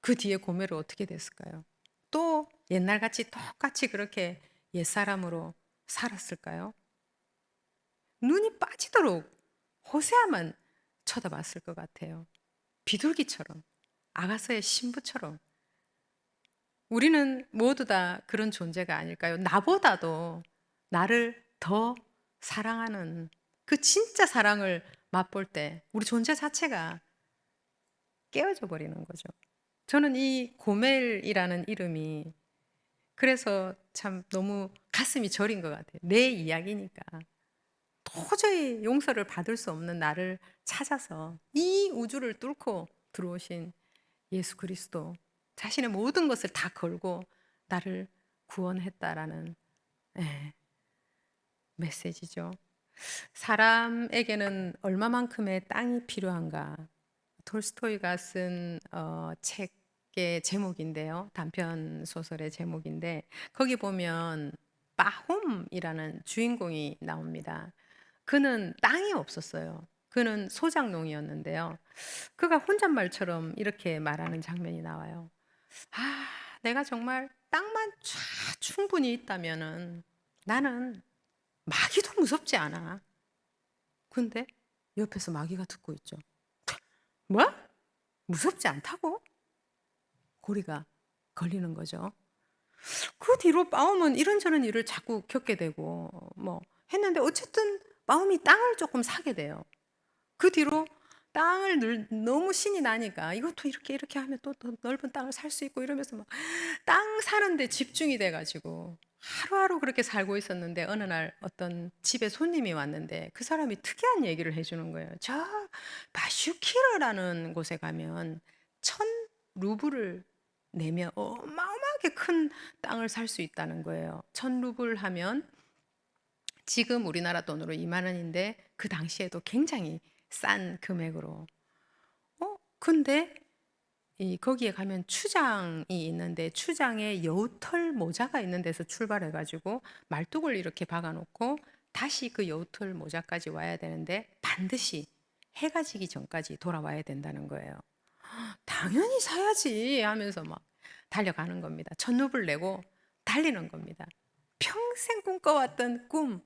그 뒤에 고멜은 어떻게 됐을까요? 또 옛날같이 똑같이 그렇게 옛사람으로 살았을까요? 눈이 빠지도록 호세아만 쳐다봤을 것 같아요. 비둘기처럼, 아가서의 신부처럼. 우리는 모두 다 그런 존재가 아닐까요? 나보다도 나를 더 사랑하는 그 진짜 사랑을 맛볼 때 우리 존재 자체가 깨어져 버리는 거죠. 저는 이 고멜이라는 이름이 그래서 참 너무 가슴이 저린 것 같아요. 내 이야기니까. 도저히 용서를 받을 수 없는 나를 찾아서 이 우주를 뚫고 들어오신 예수 그리스도 자신의 모든 것을 다 걸고 나를 구원했다라는 예, 메시지죠. 사람에게는 얼마만큼의 땅이 필요한가? 톨스토이가 쓴 책의 제목인데요. 단편 소설의 제목인데 거기 보면 빠홈이라는 주인공이 나옵니다. 그는 땅이 없었어요. 그는 소작농이었는데요. 그가 혼잣말처럼 이렇게 말하는 장면이 나와요. 아, 내가 정말 땅만 충분히 있다면은 나는 마귀도 무섭지 않아. 근데 옆에서 마귀가 듣고 있죠. 뭐? 무섭지 않다고? 고리가 걸리는 거죠. 그 뒤로 빠움은 이런저런 일을 자꾸 겪게 되고 뭐 했는데 어쨌든 빠움이 땅을 조금 사게 돼요. 그 뒤로 땅을 너무 신이 나니까 이것도 이렇게 하면 또 더 넓은 땅을 살 수 있고 이러면서 막 땅 사는데 집중이 돼가지고 하루하루 그렇게 살고 있었는데 어느 날 어떤 집에 손님이 왔는데 그 사람이 특이한 얘기를 해주는 거예요. 저 바슈키르라는 곳에 가면 1,000루블을 내면 어마어마하게 큰 땅을 살 수 있다는 거예요. 1,000루블 하면 지금 우리나라 돈으로 2만 원인데 그 당시에도 굉장히 싼 금액으로. 근데 거기에 가면 추장이 있는데 추장에 여우털 모자가 있는 데서 출발해 가지고 말뚝을 이렇게 박아 놓고 다시 그 여우털 모자까지 와야 되는데 반드시 해가 지기 전까지 돌아와야 된다는 거예요. 당연히 사야지 하면서 막 달려가는 겁니다. 1,000루블 내고 달리는 겁니다. 평생 꿈꿔왔던 꿈,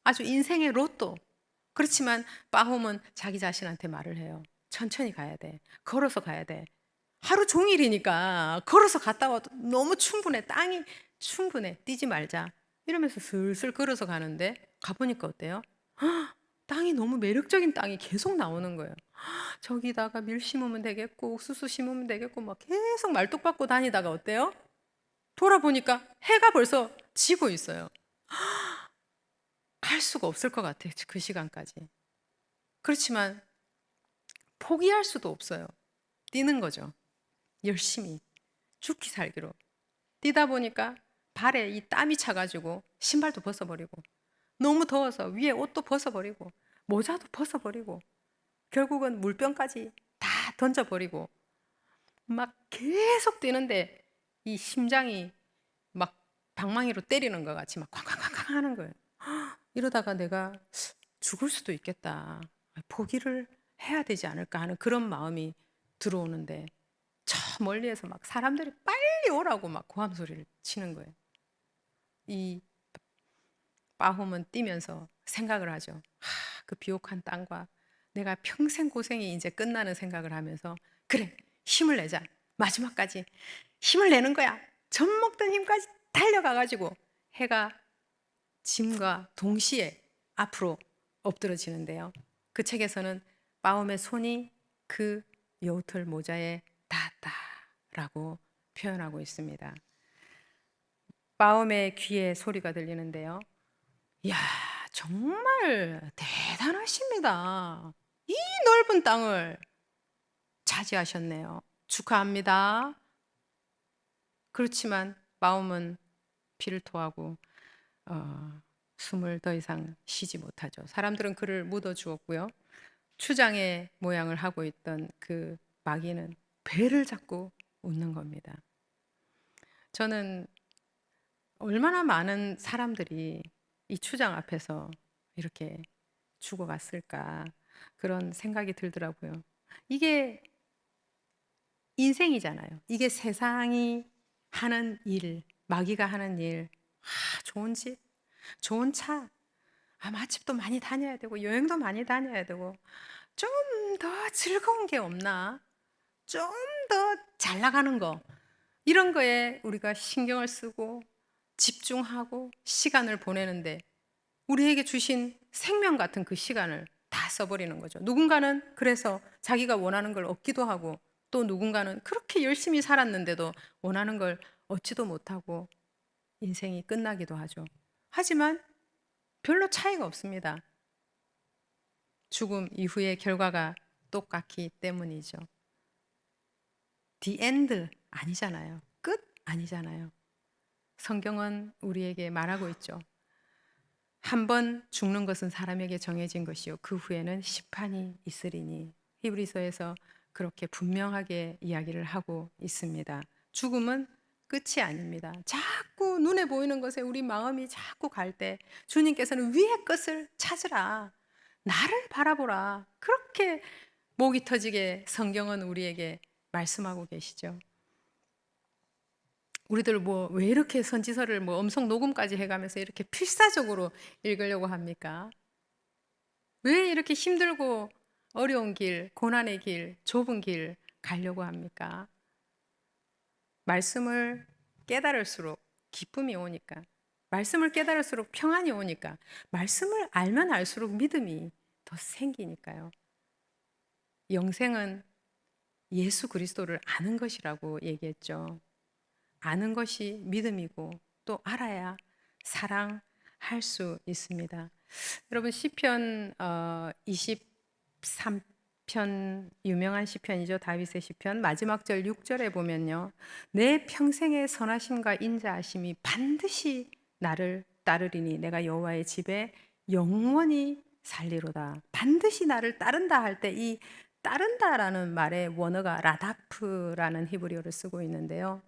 아주 인생의 로또. 그렇지만 빠홈은 자기 자신한테 말을 해요. 천천히 가야 돼. 걸어서 가야 돼. 하루 종일이니까 걸어서 갔다 와도 너무 충분해. 땅이 충분해. 뛰지 말자. 이러면서 슬슬 걸어서 가는데 가보니까 어때요? 땅이 너무 매력적인 땅이 계속 나오는 거예요. 저기다가 밀 심으면 되겠고 옥수수 심으면 되겠고 막 계속 말뚝박고 다니다가 어때요? 돌아보니까 해가 벌써 지고 있어요. 갈 수가 없을 것 같아요. 그 시간까지. 그렇지만 포기할 수도 없어요. 뛰는 거죠. 열심히 죽기 살기로 뛰다 보니까 발에 이 땀이 차가지고 신발도 벗어버리고 너무 더워서 위에 옷도 벗어버리고 모자도 벗어버리고 결국은 물병까지 다 던져버리고 막 계속 뛰는데 이 심장이 막 방망이로 때리는 것 같이 막 쾅쾅쾅쾅 하는 거예요. 이러다가 내가 죽을 수도 있겠다. 포기를 해야 되지 않을까 하는 그런 마음이 들어오는데 저 멀리에서 막 사람들이 빨리 오라고 막 고함 소리를 치는 거예요. 이 빠홈은 뛰면서 생각을 하죠. 그 비옥한 땅과 내가 평생 고생이 이제 끝나는 생각을 하면서 그래 힘을 내자. 마지막까지 힘을 내는 거야. 젖먹던 힘까지 달려가가지고 해가 짐과 동시에 앞으로 엎드러지는데요. 그 책에서는 빠홈의 손이 그 여우털 모자에 닿았다라고 표현하고 있습니다. 빠홈의 귀에 소리가 들리는데요. 이야, 정말 대단하십니다. 이 넓은 땅을 차지하셨네요. 축하합니다. 그렇지만 빠홈은 피를 토하고 숨을 더 이상 쉬지 못하죠. 사람들은 그를 묻어 주었고요. 추장의 모양을 하고 있던 그 마귀는 배를 잡고 웃는 겁니다. 저는 얼마나 많은 사람들이 이 추장 앞에서 이렇게 죽어갔을까 그런 생각이 들더라고요. 이게 인생이잖아요. 이게 세상이 하는 일, 마귀가 하는 일, 좋은 집, 좋은 차, 맛집도 많이 다녀야 되고 여행도 많이 다녀야 되고 좀 더 즐거운 게 없나? 좀 더 잘 나가는 거 이런 거에 우리가 신경을 쓰고 집중하고 시간을 보내는데 우리에게 주신 생명 같은 그 시간을 다 써버리는 거죠. 누군가는 그래서 자기가 원하는 걸 얻기도 하고 또 누군가는 그렇게 열심히 살았는데도 원하는 걸 얻지도 못하고 인생이 끝나기도 하죠. 하지만 별로 차이가 없습니다. 죽음 이후의 결과가 똑같기 때문이죠. The end 아니잖아요. 끝 아니잖아요. 성경은 우리에게 말하고 있죠. 한 번 죽는 것은 사람에게 정해진 것이요 그 후에는 심판이 있으리니. 히브리서에서 그렇게 분명하게 이야기를 하고 있습니다. 죽음은 끝이 아닙니다. 자꾸 눈에 보이는 것에 우리 마음이 자꾸 갈 때 주님께서는 위의 끝을 찾으라. 나를 바라보라. 그렇게 목이 터지게 성경은 우리에게 말씀하고 계시죠. 우리들 뭐 왜 이렇게 선지서를 뭐 음성 녹음까지 해가면서 이렇게 필사적으로 읽으려고 합니까? 왜 이렇게 힘들고 어려운 길, 고난의 길, 좁은 길 가려고 합니까? 말씀을 깨달을수록 기쁨이 오니까, 말씀을 깨달을수록 평안이 오니까, 말씀을 알면 알수록 믿음이 더 생기니까요. 영생은 예수 그리스도를 아는 것이라고 얘기했죠. 아는 것이 믿음이고 또 알아야 사랑할 수 있습니다. 여러분 시편 23편 유명한 시편이죠. 다윗의 시편 마지막 절 6절에 보면요. 내 평생의 선하심과 인자하심이 반드시 나를 따르리니 내가 여호와의 집에 영원히 살리로다. 반드시 나를 따른다 할 때 이 따른다라는 말의 원어가 라다프라는 히브리어를 쓰고 있는데요.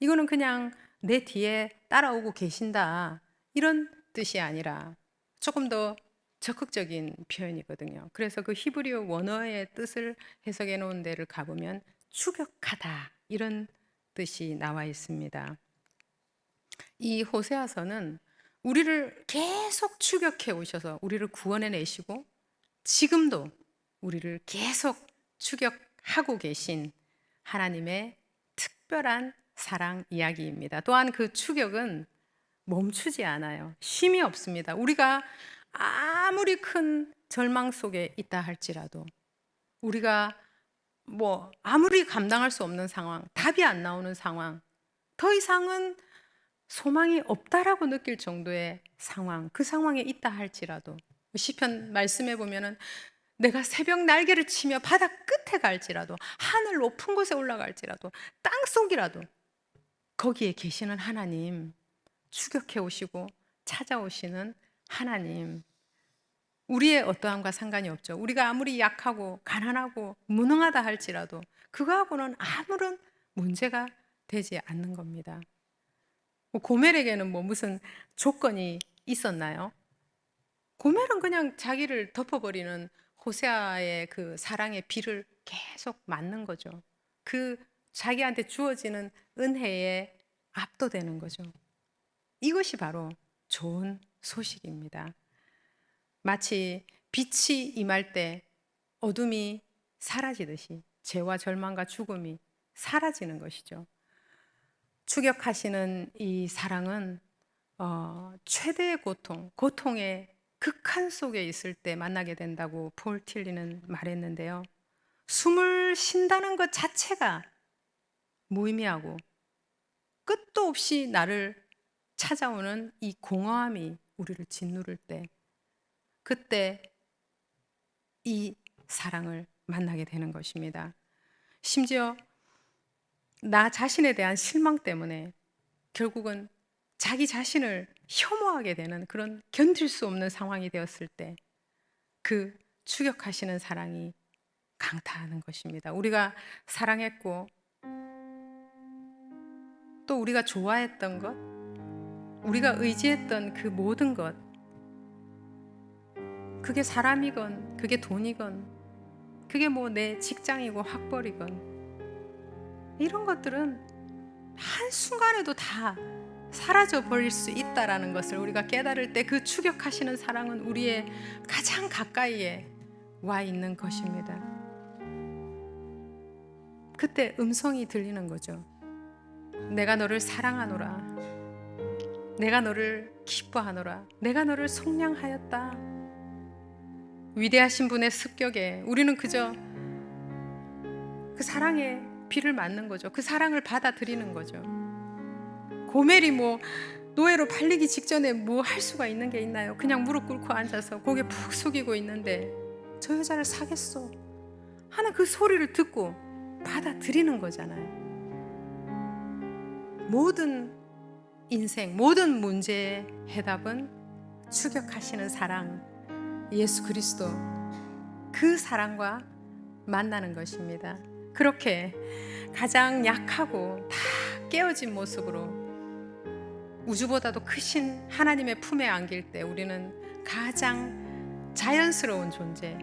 이거는 그냥 내 뒤에 따라오고 계신다 이런 뜻이 아니라 조금 더 적극적인 표현이거든요. 그래서 그 히브리어 원어의 뜻을 해석해 놓은 데를 가보면 추격하다 이런 뜻이 나와 있습니다. 이 호세아서는 우리를 계속 추격해 오셔서 우리를 구원해 내시고 지금도 우리를 계속 추격하고 계신 하나님의 특별한 사랑 이야기입니다. 또한 그 추격은 멈추지 않아요. 쉼이 없습니다. 우리가 아무리 큰 절망 속에 있다 할지라도, 우리가 아무리 감당할 수 없는 상황, 답이 안 나오는 상황, 더 이상은 소망이 없다라고 느낄 정도의 상황, 그 상황에 있다 할지라도, 시편 말씀해 보면은 내가 새벽 날개를 치며 바다 끝에 갈지라도, 하늘 높은 곳에 올라갈지라도, 땅 속이라도 거기에 계시는 하나님, 추격해 오시고 찾아오시는 하나님, 우리의 어떠함과 상관이 없죠. 우리가 아무리 약하고 가난하고 무능하다 할지라도 그거하고는 아무런 문제가 되지 않는 겁니다. 고멜에게는 무슨 조건이 있었나요? 고멜은 그냥 자기를 덮어버리는 호세아의 그 사랑의 비를 계속 맞는 거죠. 그 자기한테 주어지는 은혜에 압도되는 거죠. 이것이 바로 좋은 소식입니다. 마치 빛이 임할 때 어둠이 사라지듯이 죄와 절망과 죽음이 사라지는 것이죠. 추격하시는 이 사랑은 최대의 고통의 극한 속에 있을 때 만나게 된다고 폴 틸리는 말했는데요. 숨을 쉰다는 것 자체가 무의미하고 끝도 없이 나를 찾아오는 이 공허함이 우리를 짓누를 때, 그때 이 사랑을 만나게 되는 것입니다. 심지어 나 자신에 대한 실망 때문에 결국은 자기 자신을 혐오하게 되는 그런 견딜 수 없는 상황이 되었을 때 그 추격하시는 사랑이 강타하는 것입니다. 우리가 사랑했고 또 우리가 좋아했던 것, 우리가 의지했던 그 모든 것, 그게 사람이건 그게 돈이건 그게 내 직장이고 학벌이건, 이런 것들은 한순간에도 다 사라져 버릴 수 있다라는 것을 우리가 깨달을 때 그 추격하시는 사랑은 우리의 가장 가까이에 와 있는 것입니다. 그때 음성이 들리는 거죠. 내가 너를 사랑하노라, 내가 너를 기뻐하노라, 내가 너를 속량하였다. 위대하신 분의 습격에 우리는 그저 그 사랑의 비를 맞는 거죠. 그 사랑을 받아들이는 거죠. 고멜이 노예로 팔리기 직전에 할 수가 있는 게 있나요? 그냥 무릎 꿇고 앉아서 고개 푹 숙이고 있는데 저 여자를 사겠어 하는 그 소리를 듣고 받아들이는 거잖아요. 모든 인생, 모든 문제의 해답은 추격하시는 사랑, 예수 그리스도, 그 사랑과 만나는 것입니다. 그렇게 가장 약하고 다 깨어진 모습으로 우주보다도 크신 하나님의 품에 안길 때 우리는 가장 자연스러운 존재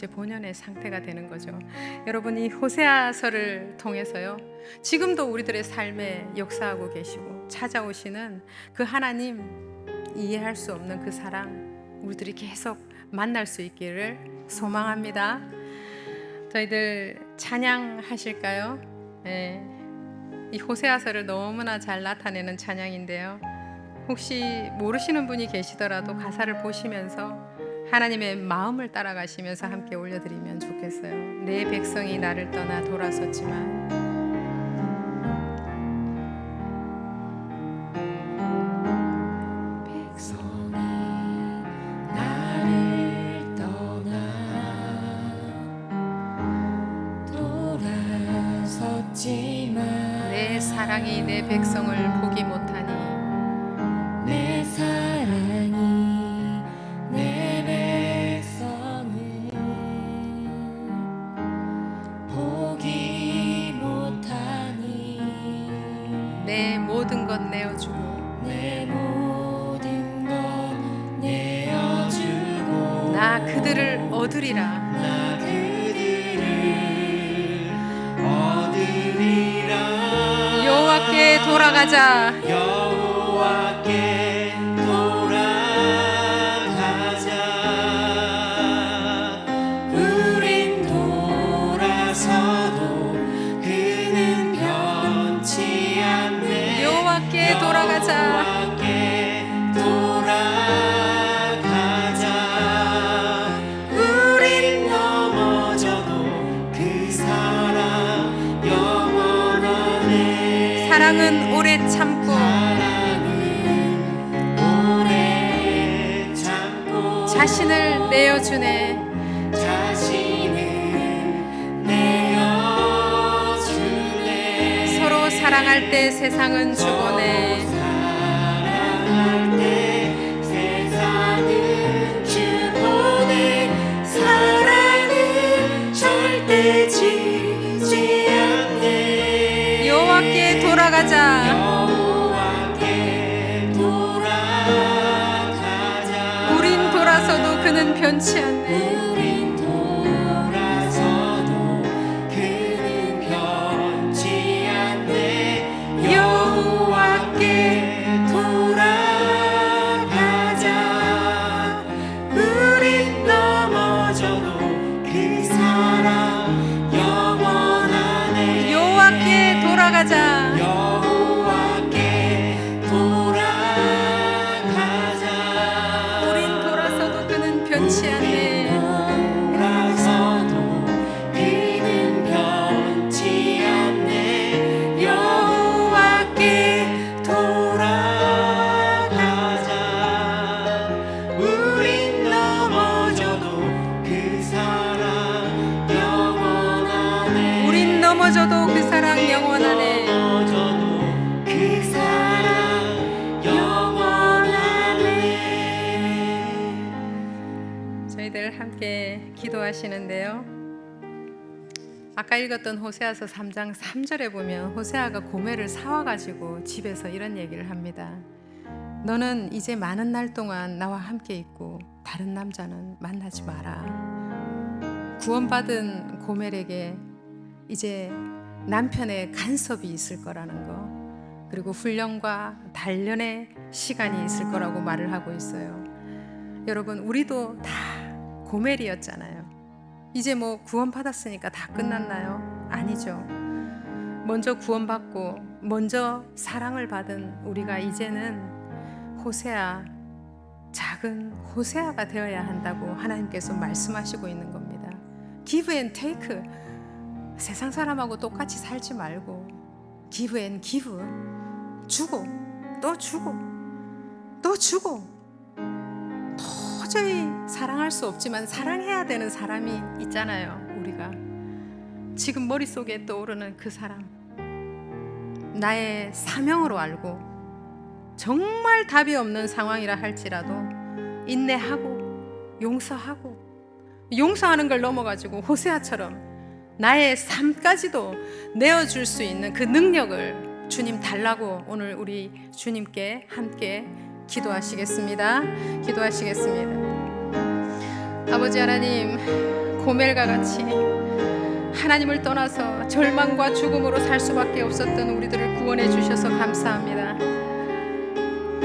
본연의 상태가 되는 거죠. 여러분, 이 호세아서를 통해서요, 지금도 우리들의 삶에 역사하고 계시고 찾아오시는 그 하나님, 이해할 수 없는 그 사랑, 우리들이 계속 만날 수 있기를 소망합니다. 저희들 찬양하실까요? 네. 이 호세아서를 너무나 잘 나타내는 찬양인데요, 혹시 모르시는 분이 계시더라도 가사를 보시면서 하나님의 마음을 따라가시면서 함께 올려드리면 좋겠어요. 내 백성이 나를 떠나 돌아섰지만 내 사랑이 내 백성을 보기 못하니, 내 사랑이 내 백성을 보기 못하니, 내 모든 것 내어주고, 내 모든 것 내어주고, 나 그들을 얻으리라. 나 그들을 얻으리라. 여호와께 돌아가자. 여호와께 돌아가자. 자신을 내어주네. 서로 사랑할 때 세상은 주보네. 사랑은 절대 지지 않네. 여호와께 돌아가자. 우린 돌아서도 그는 변치 않네. 여호와께 돌아가자. 우린 넘어져도 그 사랑 영원하네. 여호와께 돌아가자. 여호와께 돌아가자. 우린 돌아서도 그는 변치 않네. 돌아서도 그는 변치 않네. 여호와께 돌아가자. 우린 넘어져도 그 사랑 영원하네. 우린 넘어져도 그 사랑 영원하네. 넘어져도 그 사랑 영원하네. 저희들 함께 기도하시는데요. 아까 읽었던 호세아서 3장 3절에 보면 호세아가 고멜을 사와가지고 집에서 이런 얘기를 합니다. 너는 이제 많은 날 동안 나와 함께 있고 다른 남자는 만나지 마라. 구원받은 고멜에게 이제 남편의 간섭이 있을 거라는 거, 그리고 훈련과 단련의 시간이 있을 거라고 말을 하고 있어요. 여러분, 우리도 다 고멜이었잖아요. 이제 뭐 구원받았으니까 다 끝났나요? 아니죠. 먼저 구원받고 먼저 사랑을 받은 우리가 이제는 호세아, 작은 호세아가 되어야 한다고 하나님께서 말씀하시고 있는 겁니다. Give and take. 세상 사람하고 똑같이 살지 말고 give and give. 주고 또 주고 또 주고. 도저히 사랑할 수 없지만 사랑해야 되는 사람이 있잖아요. 우리가 지금 머릿속에 떠오르는 그 사람, 나의 사명으로 알고 정말 답이 없는 상황이라 할지라도 인내하고 용서하고, 용서하는 걸 넘어가지고 호세아처럼 나의 삶까지도 내어줄 수 있는 그 능력을 주님 달라고 오늘 우리 주님께 함께 기도하시겠습니다. 기도하시겠습니다. 아버지 하나님, 고멜과 같이 하나님을 떠나서 절망과 죽음으로 살 수밖에 없었던 우리들을 구원해 주셔서 감사합니다.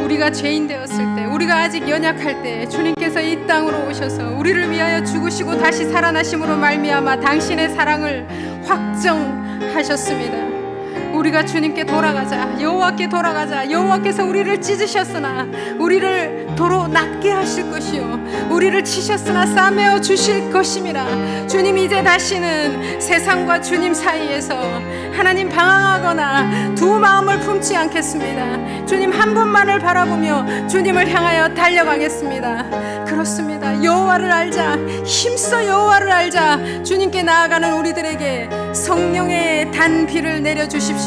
우리가 죄인 되었을 때, 우리가 아직 연약할 때 주님께서 이 땅으로 오셔서 우리를 위하여 죽으시고 다시 살아나심으로 말미암아 당신의 사랑을 확정하셨습니다. 우리가 주님께 돌아가자, 여호와께 돌아가자. 여호와께서 우리를 찢으셨으나 우리를 도로 낫게 하실 것이요, 우리를 치셨으나 싸매어 주실 것임이라. 주님, 이제 다시는 세상과 주님 사이에서 하나님 방황하거나 두 마음을 품지 않겠습니다. 주님 한 분만을 바라보며 주님을 향하여 달려가겠습니다. 그렇습니다. 여호와를 알자, 힘써 여호와를 알자. 주님께 나아가는 우리들에게 성령의 단비를 내려주십시오.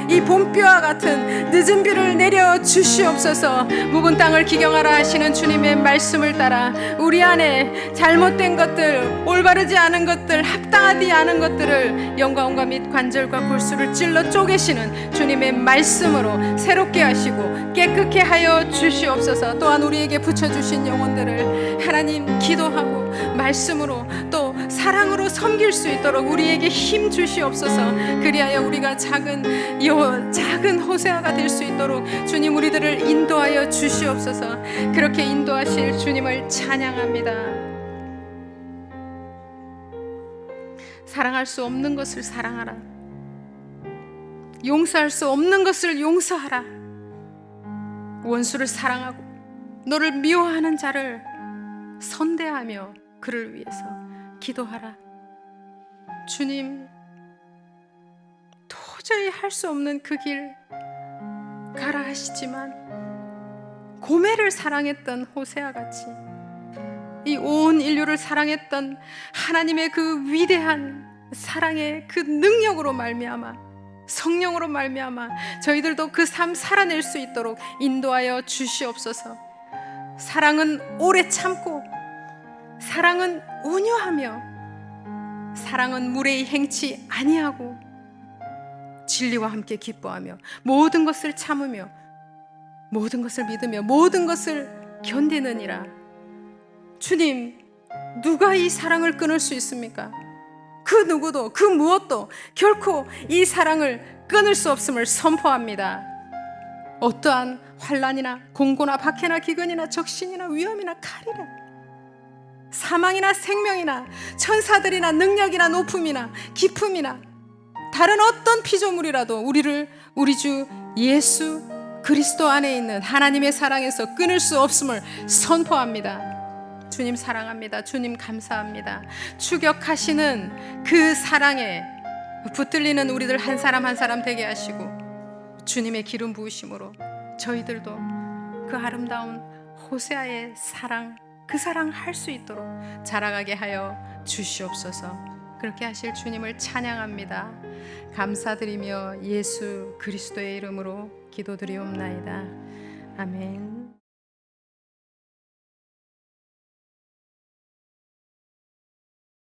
이 봄비와 같은 늦은 비를 내려주시옵소서. 묵은 땅을 기경하라 하시는 주님의 말씀을 따라 우리 안에 잘못된 것들, 올바르지 않은 것들, 합당하지 않은 것들을 영광과 및 관절과 골수를 찔러 쪼개시는 주님의 말씀으로 새롭게 하시고 깨끗게 하여 주시옵소서. 또한 우리에게 붙여주신 영혼들을 하나님 기도하고 말씀으로 또 사랑으로 섬길 수 있도록 우리에게 힘 주시옵소서. 그리하여 우리가 작은 호세아가 될 수 있도록 주님 우리들을 인도하여 주시옵소서. 그렇게 인도하실 주님을 찬양합니다. 사랑할 수 없는 것을 사랑하라. 용서할 수 없는 것을 용서하라. 원수를 사랑하고 너를 미워하는 자를 선대하며 그를 위해서 기도하라. 주님, 도저히 할 수 없는 그 길 가라 하시지만 고멜을 사랑했던 호세아 같이 이 온 인류를 사랑했던 하나님의 그 위대한 사랑의 그 능력으로 말미암아, 성령으로 말미암아 저희들도 그 삶 살아낼 수 있도록 인도하여 주시옵소서. 사랑은 오래 참고, 사랑은 온유하며, 사랑은 무례히 행치 아니하고, 진리와 함께 기뻐하며, 모든 것을 참으며, 모든 것을 믿으며, 모든 것을 견디느니라. 주님, 누가 이 사랑을 끊을 수 있습니까? 그 누구도, 그 무엇도 결코 이 사랑을 끊을 수 없음을 선포합니다. 어떠한 환난이나 공고나 박해나 기근이나 적신이나 위험이나 칼이나 사망이나 생명이나 천사들이나 능력이나 높음이나 기품이나 다른 어떤 피조물이라도 우리를 우리 주 예수 그리스도 안에 있는 하나님의 사랑에서 끊을 수 없음을 선포합니다. 주님 사랑합니다. 주님 감사합니다. 추격하시는 그 사랑에 붙들리는 우리들 한 사람 한 사람 되게 하시고, 주님의 기름 부으심으로 저희들도 그 아름다운 호세아의 사랑, 그 사랑 할 수 있도록 자라가게 하여 주시옵소서. 그렇게 하실 주님을 찬양합니다. 감사드리며 예수 그리스도의 이름으로 기도드리옵나이다. 아멘.